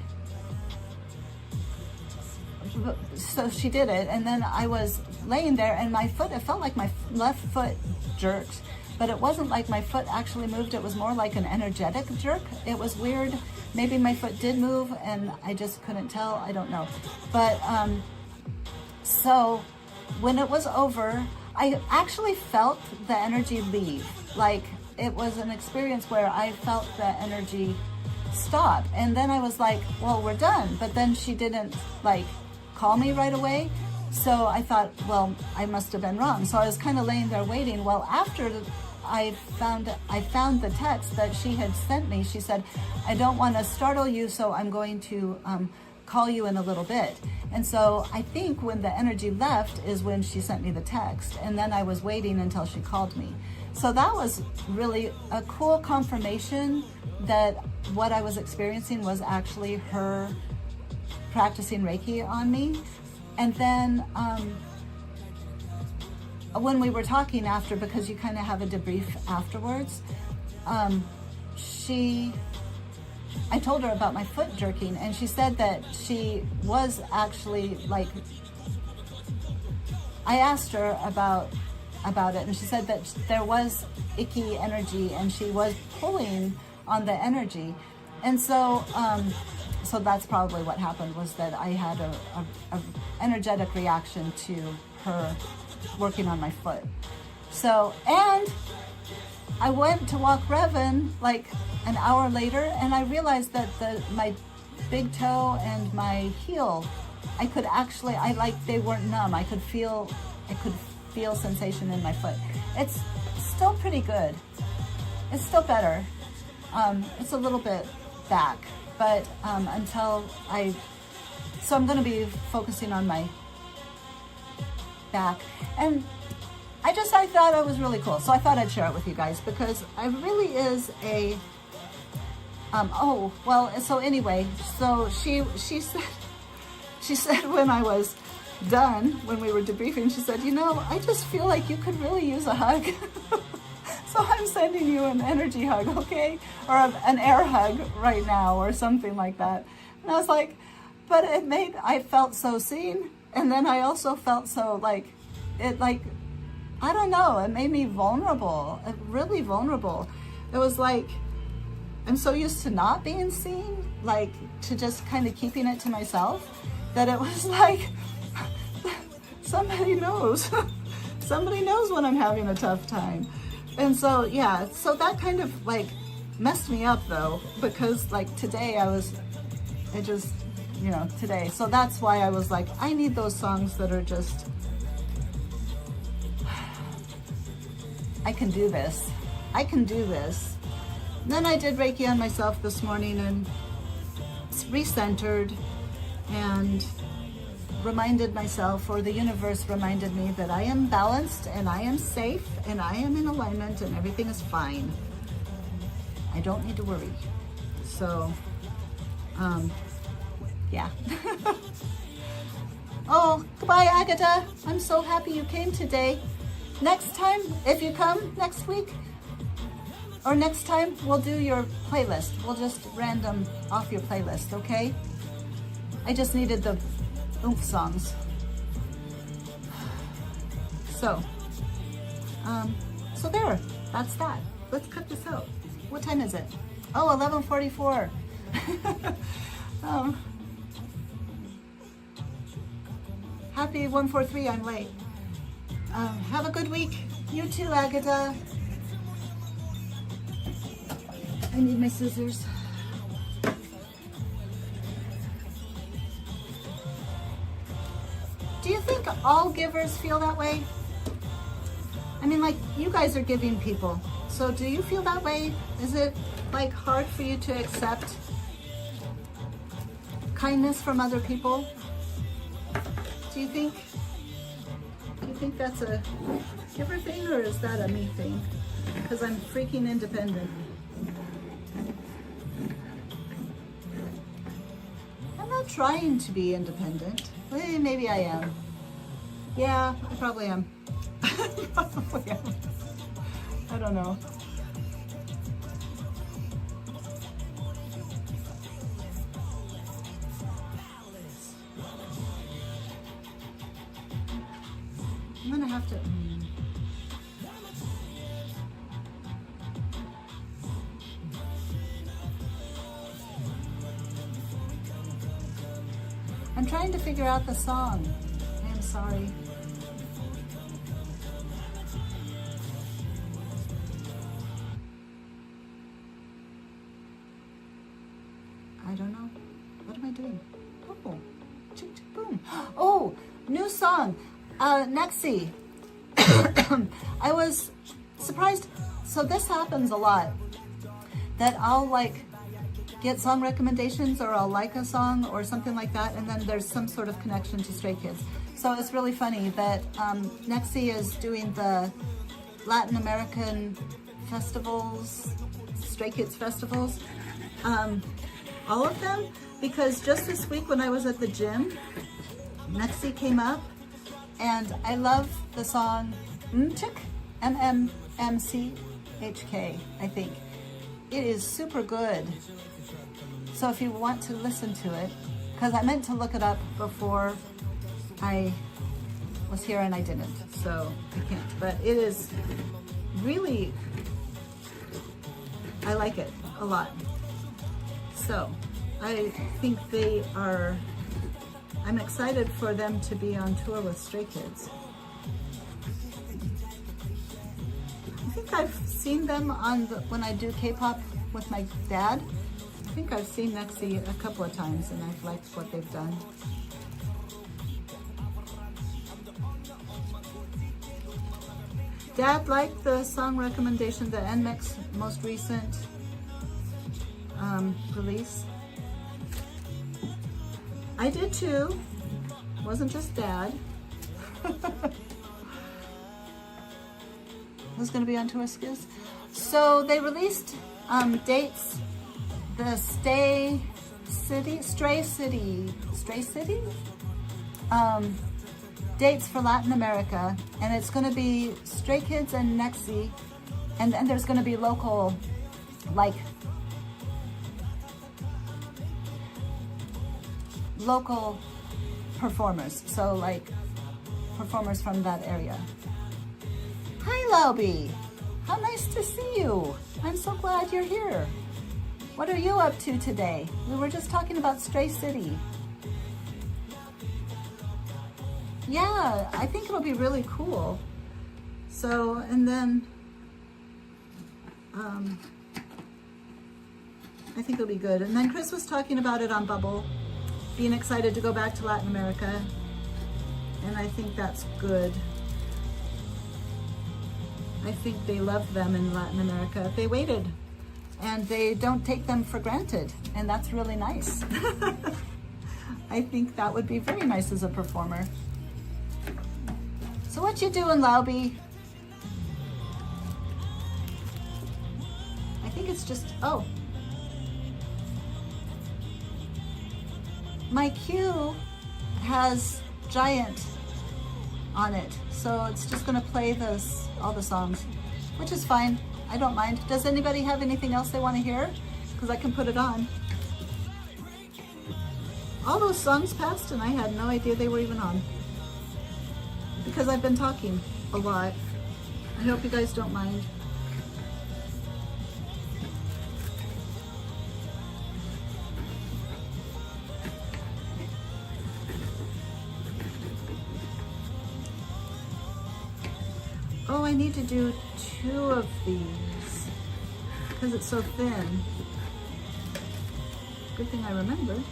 did it, and then I was laying there, and it felt like my left foot jerked, but it wasn't like my foot actually moved. It was more like an energetic jerk. It was weird. Maybe my foot did move and I just couldn't tell. I don't know. But so when it was over, I actually felt the energy leave. Like, it was an experience where I felt the energy stop. And then I was like, well, we're done. But then she didn't like call me right away. So I thought, well, I must have been wrong. So I was kind of laying there waiting. Well, after I found the text that she had sent me, she said, I don't want to startle you, so I'm going to call you in a little bit. And so I think when the energy left is when she sent me the text. And then I was waiting until she called me. So that was really a cool confirmation that what I was experiencing was actually her practicing Reiki on me. And then when we were talking after, because you kind of have a debrief afterwards, I told her about my foot jerking, and she said that she was actually like, I asked her about it, and she said that there was icky energy and she was pulling on the energy. And so so that's probably what happened, was that I had a energetic reaction to her working on my foot. So, and I went to walk Revan like an hour later, and I realized that my big toe and my heel, they weren't numb. I could feel sensation in my foot. It's still pretty good. It's still better. It's a little bit back, but so I'm going to be focusing on my back. And I thought it was really cool. So I thought I'd share it with you guys, because it really is a, so anyway, so she said when I was done, when we were debriefing, she said, I just feel like you could really use a hug. So I'm sending you an energy hug, okay? Or an air hug right now, or something like that. And I was like, but I felt so seen. And then I also felt so I don't know, it made me vulnerable, really vulnerable. It was like, I'm so used to not being seen, to just kind of keeping it to myself, that it was like, somebody knows. Somebody knows when I'm having a tough time. And so, yeah, so that kind of messed me up though, because today today. So that's why I was like, I need those songs that are just, I can do this. I can do this. And then I did Reiki on myself this morning and recentered and reminded myself, or the universe reminded me, that I am balanced and I am safe and I am in alignment and everything is fine. I don't need to worry. So, yeah. Oh, goodbye, Agatha. I'm so happy you came today. Next time, if you come next week, or next time, we'll do your playlist. We'll just random off your playlist, okay? I just needed the oomph songs. So there, that's that. Let's cut this out. What time is it? Oh, 11:44. Happy 143, I'm late. Have a good week. You too, Agatha. I need my scissors. Do you think all givers feel that way? I mean, you guys are giving people. So do you feel that way? Is it hard for you to accept kindness from other people? Do you think that's a giver thing, or is that a me thing? Because I'm freaking independent. I'm not trying to be independent. Well, maybe I am. Yeah, I probably am. Probably am. I don't know. I'm gonna have to. I'm trying to figure out the song. I am sorry. I don't know. What am I doing? Oh, chick, chick, boom. Oh, new song, Nexi. I was surprised. So this happens a lot, that I'll like get song recommendations, or I'll like a song or something like that, and then there's some sort of connection to Stray Kids. So it's really funny that Nexi is doing the Latin American festivals, Stray Kids festivals, all of them, because just this week when I was at the gym, Nexi came up, and I love the song Mchk, MMMCHK, I think. It is super good. So if you want to listen to it, because I meant to look it up before I was here and I didn't, so I can't. But it is really, I like it a lot. So I think they are, I'm excited for them to be on tour with Stray Kids. I think I've seen them on when I do K-pop with my dad. I think I've seen Nexi a couple of times and I've liked what they've done. Dad liked the song recommendation, the NMIXX most recent release. I did too. Wasn't just Dad. Who's going to be on tour, Skiz? So they released dates. The Stray City dates for Latin America, and it's going to be Stray Kids and Nexi, and then there's going to be local, like local performers, so like performers from that area. Hi Lauby, how nice to see you. I'm so glad you're here. What are you up to today? We were just talking about Stray City. Yeah, I think it'll be really cool. So, and then I think it'll be good. And then Chris was talking about it on Bubble, being excited to go back to Latin America. And I think that's good. I think they love them in Latin America. They waited, and they don't take them for granted, and that's really nice. I think that would be very nice as a performer. So what you doing, Lauby? I think it's just, oh. My cue has Giant on it, so it's just gonna play all the songs, which is fine. I don't mind. Does anybody have anything else they want to hear? Because I can put it on. All those songs passed and I had no idea they were even on, because I've been talking a lot. I hope you guys don't mind. Oh, I need to do 2 of these because it's so thin. Good thing I remembered.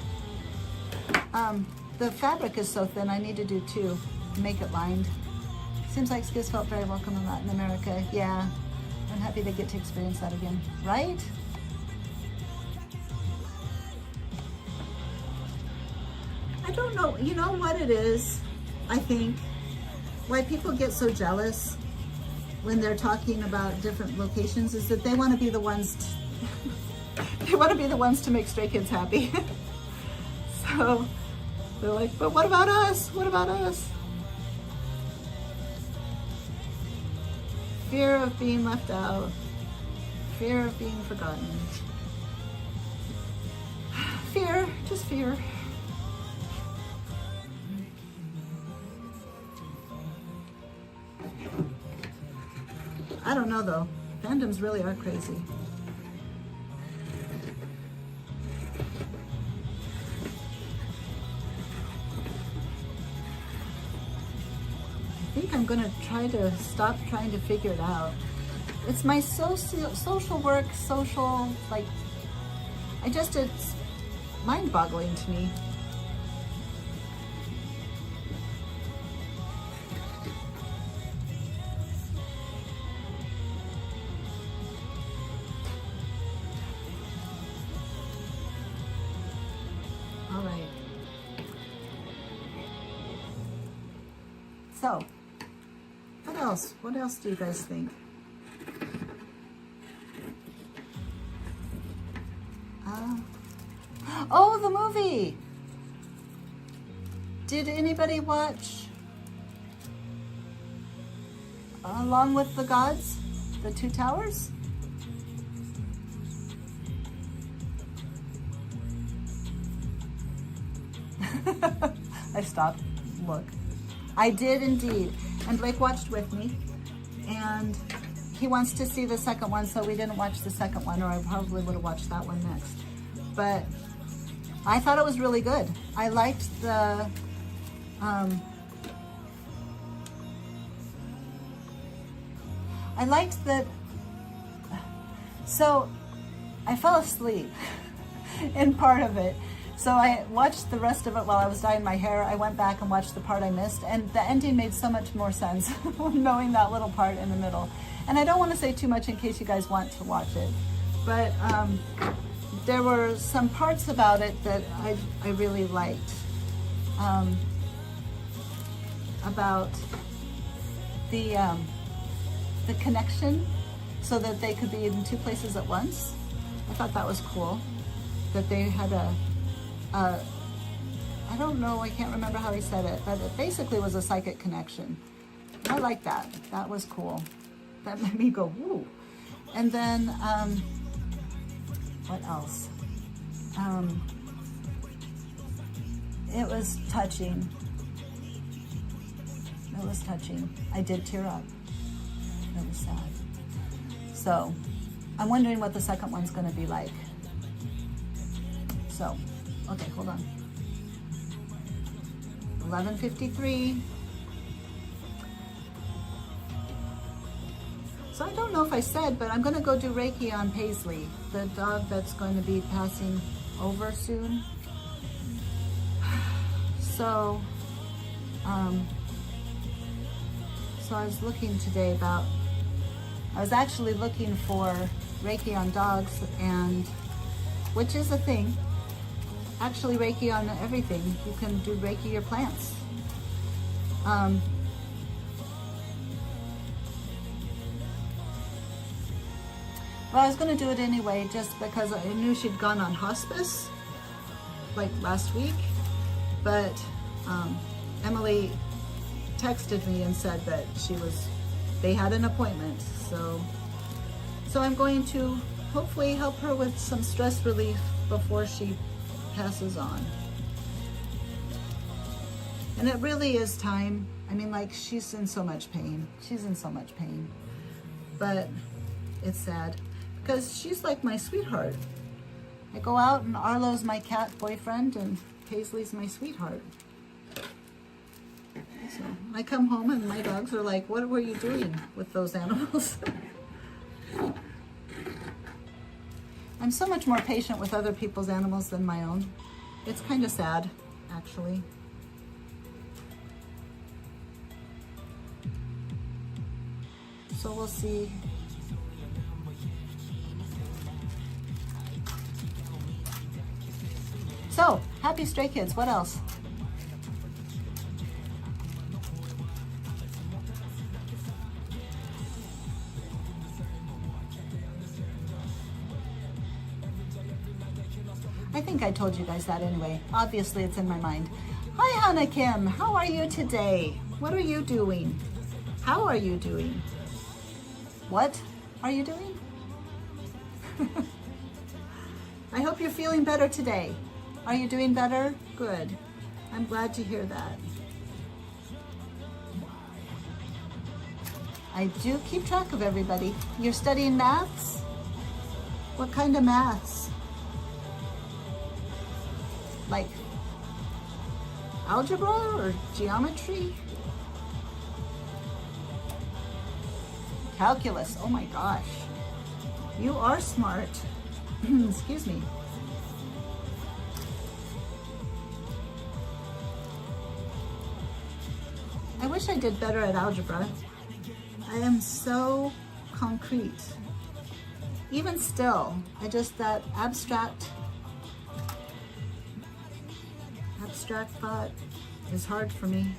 The fabric is so thin, I need to do 2 to make it lined. Seems like Skiz felt very welcome in Latin America. Yeah, I'm happy they get to experience that again, right? I don't know, you know what it is, I think, why people get so jealous when they're talking about different locations is that they want to be the ones they want to be the ones to make Stray Kids happy. So they're like, but what about us? What about us? Fear of being left out. Fear of being forgotten. Fear, just fear. I don't know though. Fandoms really are crazy. I think I'm gonna try to stop trying to figure it out. It's my social work, like, it's mind-boggling to me. So, what else? What else do you guys think? Oh, the movie! Did anybody watch Along with the Gods, The Two Towers? I stopped. Look. I did indeed. And Blake watched with me. And he wants to see the second one, so we didn't watch the second one, or I probably would have watched that one next. But I thought it was really good. I liked the I liked that. So I fell asleep in part of it. So I watched the rest of it while I was dyeing my hair. I went back and watched the part I missed, and the ending made so much more sense knowing that little part in the middle. And I don't want to say too much in case you guys want to watch it, but there were some parts about it that I really liked. About the connection, so that they could be in two places at once. I thought that was cool. That they had I don't know, I can't remember how he said it, but it basically was a psychic connection. I like that. That was cool. That made me go, woo. And then, what else? It was touching. It was touching. I did tear up. It was sad. So, I'm wondering what the second one's going to be like. So, okay, hold on. 11:53. So I don't know if I said, but I'm going to go do Reiki on Paisley, the dog that's going to be passing over soon. So, so I was looking today about, I was actually looking for Reiki on dogs, and which is a thing. Actually, Reiki on everything. You can do Reiki your plants. Well, I was going to do it anyway, just because I knew she'd gone on hospice, like last week. But Emily texted me and said that they had an appointment. So I'm going to hopefully help her with some stress relief before she passes on. And it really is time. I mean, like, she's in so much pain. She's in so much pain. But it's sad because she's like my sweetheart. I go out and Arlo's my cat boyfriend and Paisley's my sweetheart. So I come home and my dogs are like, what were you doing with those animals? I'm so much more patient with other people's animals than my own. It's kind of sad, actually. So we'll see. So, happy Stray Kids. What else? I think I told you guys that anyway. Obviously, it's in my mind. Hi, Hannah Kim. How are you today? What are you doing? How are you doing? What are you doing? I hope you're feeling better today. Are you doing better? Good. I'm glad to hear that. I do keep track of everybody. You're studying maths? What kind of maths? Like algebra or geometry? Calculus, oh my gosh. You are smart. Excuse me. I wish I did better at algebra. I am so concrete. Even still, that abstract thought is hard for me.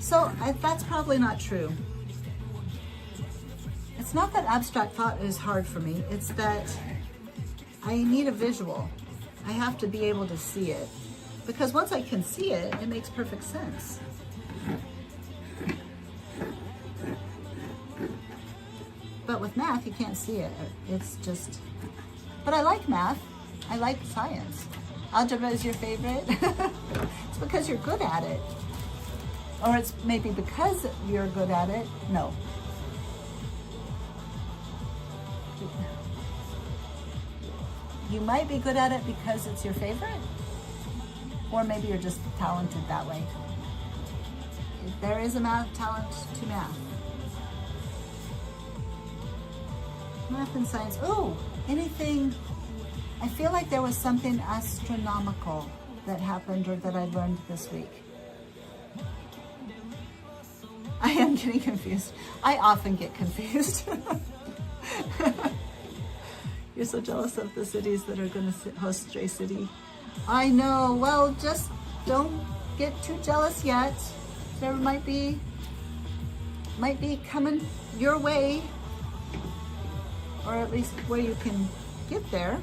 So that's probably not true. It's not that abstract thought is hard for me. It's that I need a visual. I have to be able to see it. Because once I can see it, it makes perfect sense. But with math, you can't see it. It's just, but I like math. I like science. Algebra is your favorite? It's because you're good at it. Or it's maybe because you're good at it. No. You might be good at it because it's your favorite. Or maybe you're just talented that way. There is a talent to math. Math and science. Oh, anything. I feel like there was something astronomical that happened or that I learned this week. I am getting confused. I often get confused. You're so jealous of the cities that are going to host Stray City. I know. Well, just don't get too jealous yet. There might be coming your way, or at least where you can get there.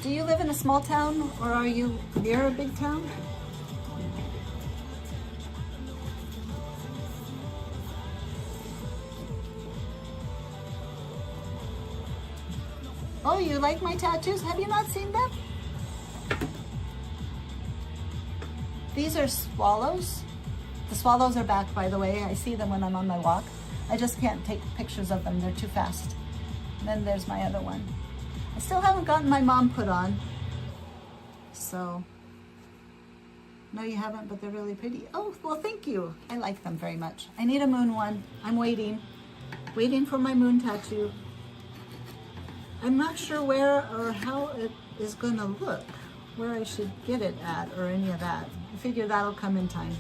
Do you live in a small town, or are you near a big town? Oh, you like my tattoos? Have you not seen them? These are swallows. The swallows are back, by the way. I see them when I'm on my walk. I just can't take pictures of them. They're too fast. And then there's my other one. I still haven't gotten my mom put on. So, no, you haven't, but they're really pretty. Oh, well, thank you. I like them very much. I need a moon one. I'm waiting for my moon tattoo. I'm not sure where or how it is going to look, where I should get it at or any of that. I figure that'll come in time.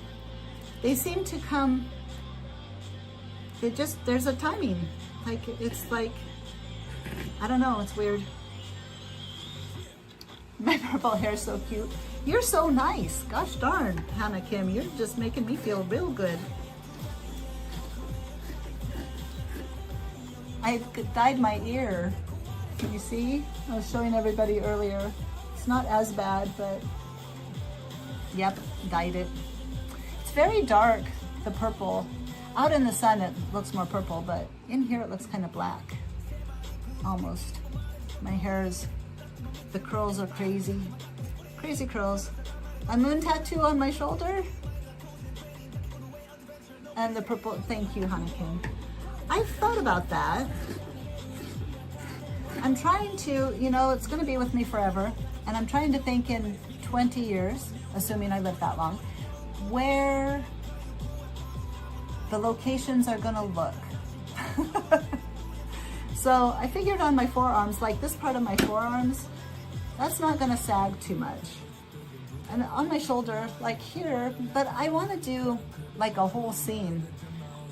They seem to come, there's a timing. It's like, I don't know, it's weird. My purple hair is so cute. You're so nice. Gosh darn, Hannah Kim, you're just making me feel real good. I dyed my ear. Can you see? I was showing everybody earlier. It's not as bad, but yep, dyed it. It's very dark, the purple. Out in the sun, it looks more purple, but in here it looks kind of black, almost. My hair is, the curls are crazy. Crazy curls. A moon tattoo on my shoulder. And the purple, thank you, Hanakin. I've thought about that. I'm trying to, it's going to be with me forever, and I'm trying to think in 20 years, assuming I live that long, where the locations are going to look. So I figured on my forearms, like this part of my forearms, that's not going to sag too much. And on my shoulder, like here, but I want to do like a whole scene.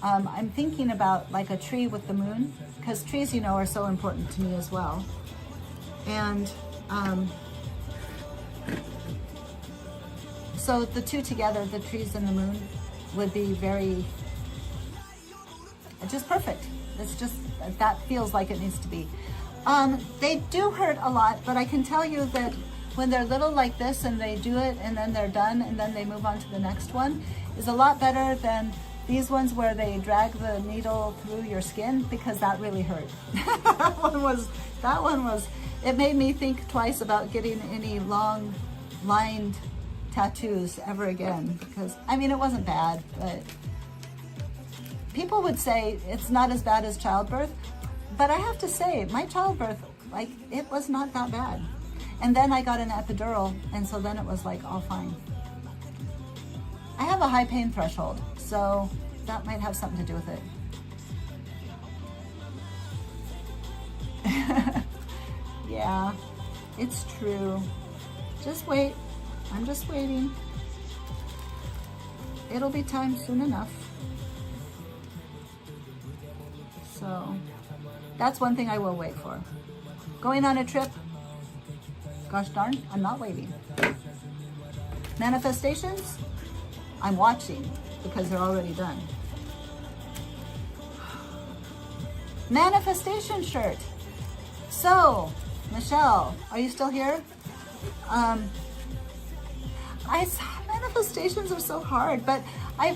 I'm thinking about like a tree with the moon, because trees, are so important to me as well. And so the two together, the trees and the moon, would be just perfect. It's just, that feels like it needs to be. They do hurt a lot, but I can tell you that when they're little like this and they do it and then they're done and then they move on to the next one, is a lot better than these ones where they drag the needle through your skin, because that really hurt. That one was, it made me think twice about getting any long lined tattoos ever again, because, it wasn't bad, but people would say it's not as bad as childbirth, but I have to say, my childbirth, it was not that bad. And then I got an epidural, and so then it was all fine. I have a high pain threshold, so that might have something to do with it. Yeah, it's true. Just wait. I'm just waiting. It'll be time soon enough. So that's one thing I will wait for. Going on a trip, gosh darn, I'm not waiting. Manifestations, I'm watching. because they're already done. Manifestation shirt. So, Michelle, are you still here? Manifestations are so hard, but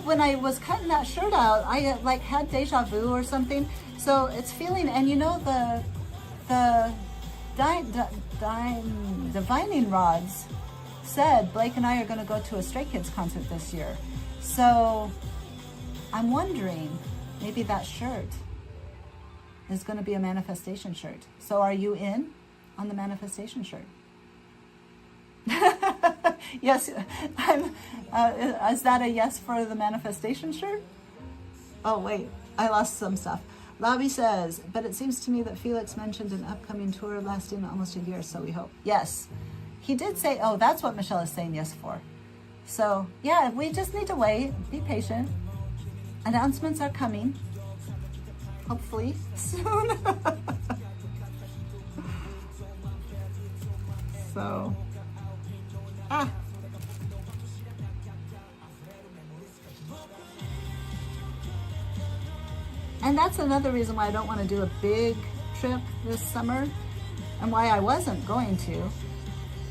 when I was cutting that shirt out, I like had deja vu or something. So it's feeling, and you know the divining rods said Blake and I are going to go to a Stray Kids concert this year. So I'm wondering, maybe that shirt is going to be a manifestation shirt. So are you in on the manifestation shirt? Yes, is that a yes for the manifestation shirt? Oh wait, I lost some stuff. Lobby says, but it seems to me that Felix mentioned an upcoming tour lasting almost a year, so we hope. Yes, he did say, oh, that's what Michelle is saying yes for. So yeah, we just need to wait, be patient. Announcements are coming, hopefully soon. So, and that's another reason why I don't want to do a big trip this summer, and why I wasn't going to,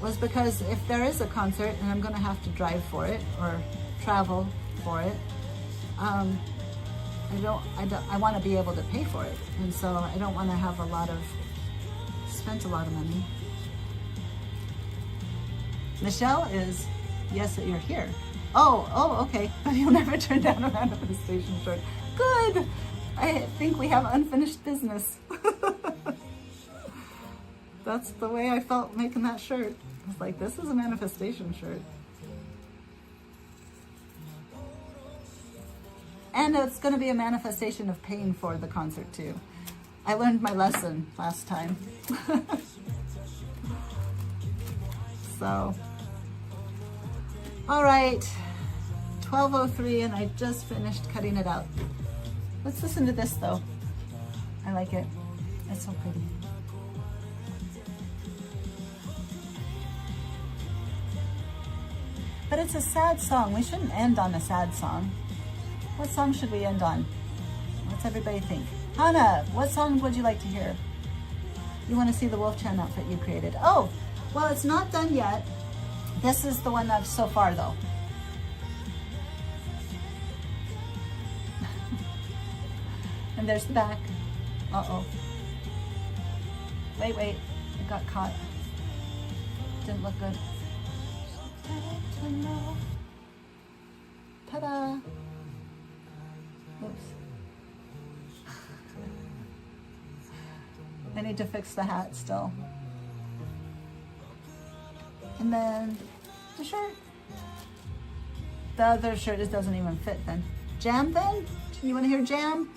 was because if there is a concert and I'm going to have to drive for it or travel for it, I want to be able to pay for it, and so I don't want to have spent a lot of money. Michelle is, yes, that you're here. Oh, okay. But you'll never turn down a manifestation shirt. Good. I think we have unfinished business. That's the way I felt making that shirt. I was like, this is a manifestation shirt. And it's going to be a manifestation of paying for the concert too. I learned my lesson last time. So, all right, 12:03, and I just finished cutting it out. Let's listen to this though. I like it. It's so pretty. But it's a sad song. We shouldn't end on a sad song. What song should we end on? What's everybody think? Hannah, what song would you like to hear? You want to see the Wolf Chan outfit you created? Oh, well, it's not done yet. This is the one that's so far though. And there's the back. Uh-oh. Wait, it got caught. Didn't look good. Ta-da! Oops. I need to fix the hat still. And then the shirt. The other shirt, it doesn't even fit then. Jam then? You want to hear Jam?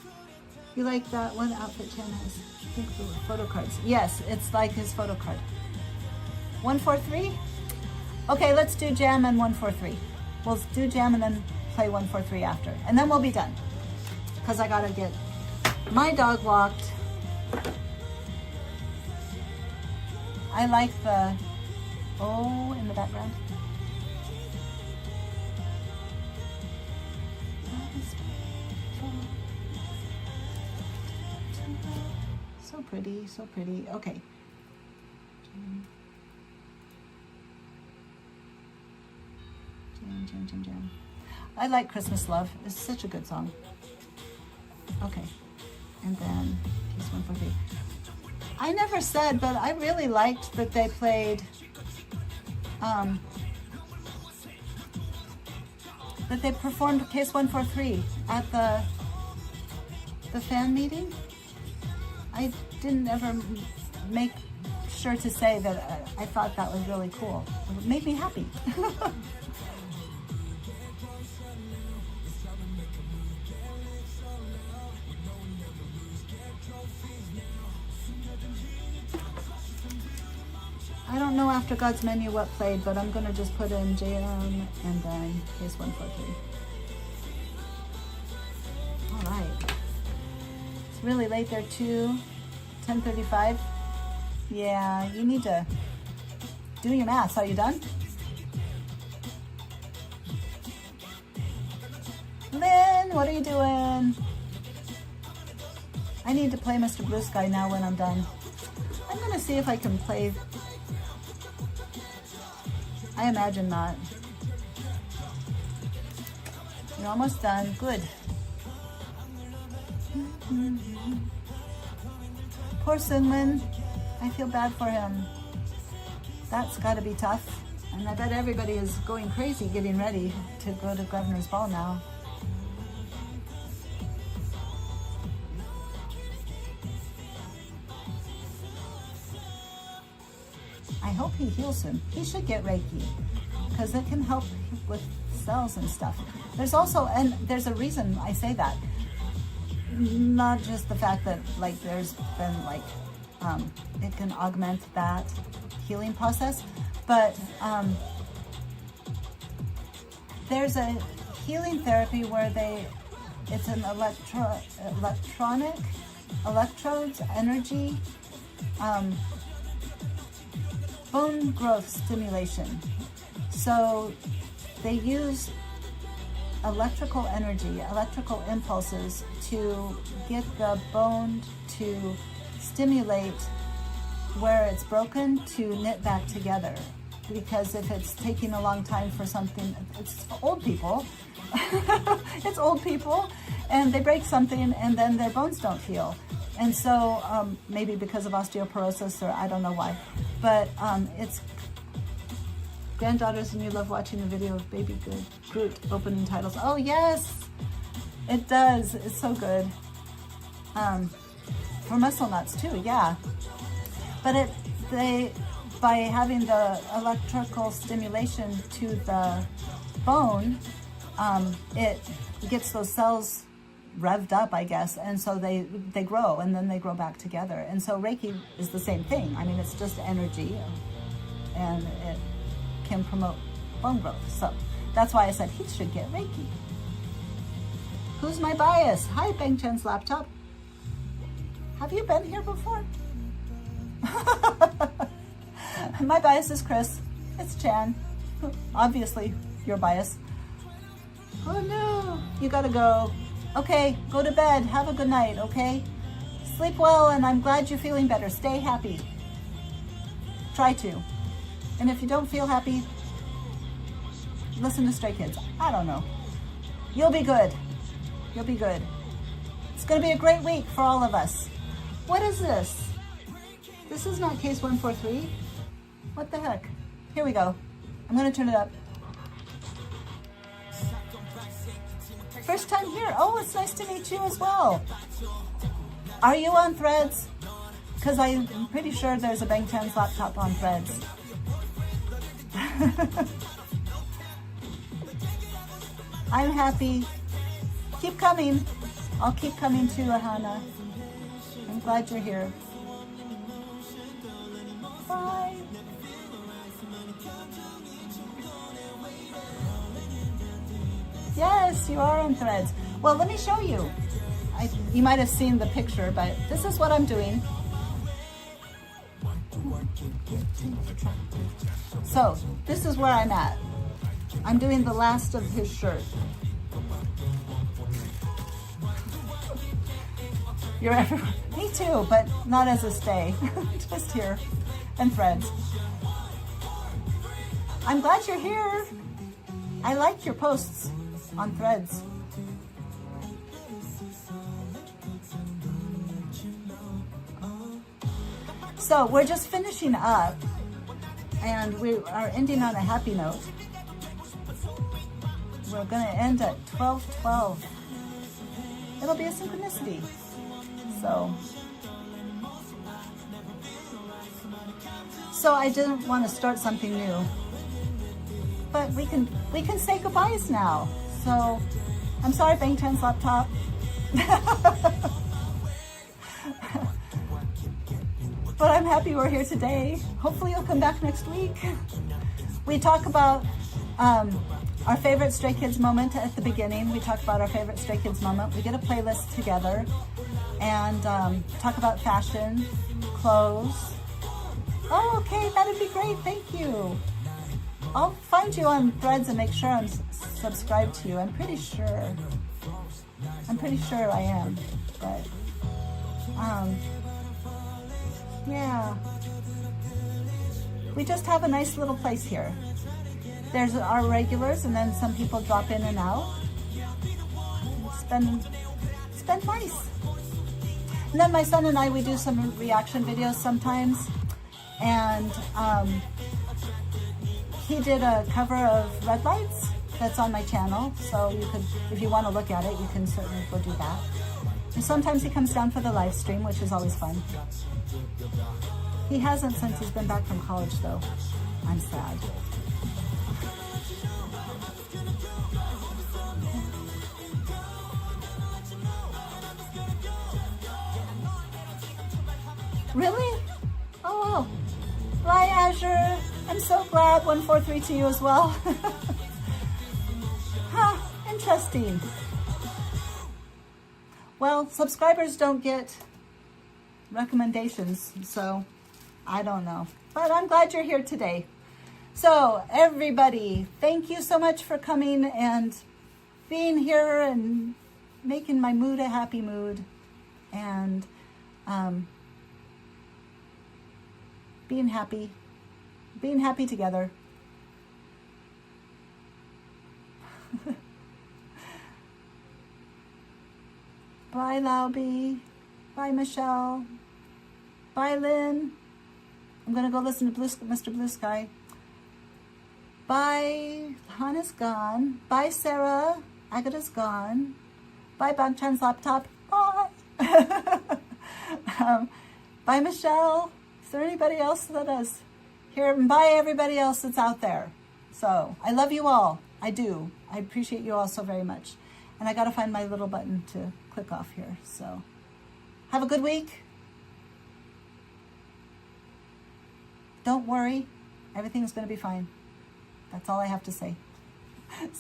You like that one outfit Chan has? I think the photo cards. Yes, it's like his photo card. 143? Okay, let's do Jam and 143. We'll do Jam and then play 143 after. And then we'll be done. Because I gotta get my dog walked. I like the in the background. So pretty, so pretty. Okay. Jam. I like Christmas Love. It's such a good song. Okay. And then piece 143. I never said, but I really liked that they played that they performed Case 143 at the fan meeting. I didn't ever make sure to say that I thought that was really cool. It made me happy. I don't know after God's Menu what played, but I'm going to just put in JM and then Case 143. All right. It's really late there too. 10:35. Yeah, you need to do your math. Are you done? Finn, what are you doing? I need to play Mr. Blue Sky now when I'm done. I'm gonna see if I can play. I imagine not. You're almost done. Good. Poor Sunwin. I feel bad for him. That's gotta be tough. And I bet everybody is going crazy getting ready to go to Governor's Ball now. I hope he heals him. He should get Reiki because it can help with cells and stuff. There's also, and there's a reason I say that. Not just the fact that like there's been like, it can augment that healing process, but there's a healing therapy where it's an electrodes, energy, bone growth stimulation. So they use electrical energy, electrical impulses to get the bone to stimulate where it's broken to knit back together. Because if it's taking a long time for something, it's old people, it's old people, and they break something and then their bones don't heal. And so maybe because of osteoporosis or I don't know why, but it's granddaughters and you love watching the video of Baby Groot opening titles. Oh yes, it does. It's so good. For muscle nuts too, yeah. But by having the electrical stimulation to the bone, it gets those cells revved up, I guess, and so they grow and then they grow back together. And so Reiki is the same thing. I mean, it's just energy and it can promote bone growth. So that's why I said he should get Reiki. Who's my bias? Hi, Bang Chen's laptop. Have you been here before? My bias is Chris. It's Chan. Obviously, your bias. Oh no, you gotta go. Okay, go to bed. Have a good night, okay? Sleep well, and I'm glad you're feeling better. Stay happy. Try to. And if you don't feel happy, listen to Stray Kids. I don't know. You'll be good. You'll be good. It's gonna be a great week for all of us. What is this? This is not case 143. What the heck? Here we go. I'm gonna turn it up. First time here. Oh, it's nice to meet you as well. Are you on Threads? Because I'm pretty sure there's a Bang Chan's laptop on Threads. I'm happy. Keep coming. I'll keep coming too, Ahana. I'm glad you're here. Bye. Yes, you are on Threads. Well, let me show you. You might have seen the picture, but this is what I'm doing. So, this is where I'm at. I'm doing the last of his shirt. You're everywhere. Me too, but not as a stay. Just here. And Threads. I'm glad you're here. I like your posts on Threads. So we're just finishing up and we are ending on a happy note. We're going to end at 12:12. It'll be a synchronicity. So I didn't want to start something new, but we can say goodbyes now. So I'm sorry, Bang Chan's laptop. But I'm happy we're here today. Hopefully you'll come back next week. We talk about our favorite Stray Kids moment at the beginning. We talk about our favorite Stray Kids moment. We get a playlist together and talk about fashion, clothes. Oh, okay, that'd be great. Thank you. I'll find you on Threads and make sure I'm subscribed to you. I'm pretty sure. I'm pretty sure I am, but yeah. We just have a nice little place here. There's our regulars, and then some people drop in and out. It's been nice. And then my son and I, we do some reaction videos sometimes, and he did a cover of Red Lights that's on my channel, so you could, if you want to look at it, you can certainly go do that. And sometimes he comes down for the live stream, which is always fun. He hasn't since he's been back from college, though. I'm sad. Really? Oh, bye, Azure. I'm so glad. 143 to you as well. Huh, interesting. Well, subscribers don't get recommendations, so I don't know. But I'm glad you're here today. So, everybody, thank you so much for coming and being here and making my mood a happy mood. And being happy together. Bye, Lauby. Bye, Michelle. Bye, Lynn. I'm going to go listen to Mr. Blue Sky. Bye, Hannah's gone. Bye, Sarah. Agata's gone. Bye, Bangchan's laptop. Bye. Bye, Michelle. Is there anybody else that is here? And bye, everybody else that's out there. So, I love you all. I do. I appreciate you all so very much. And I got to find my little button to click off here. So, have a good week. Don't worry. Everything's going to be fine. That's all I have to say. See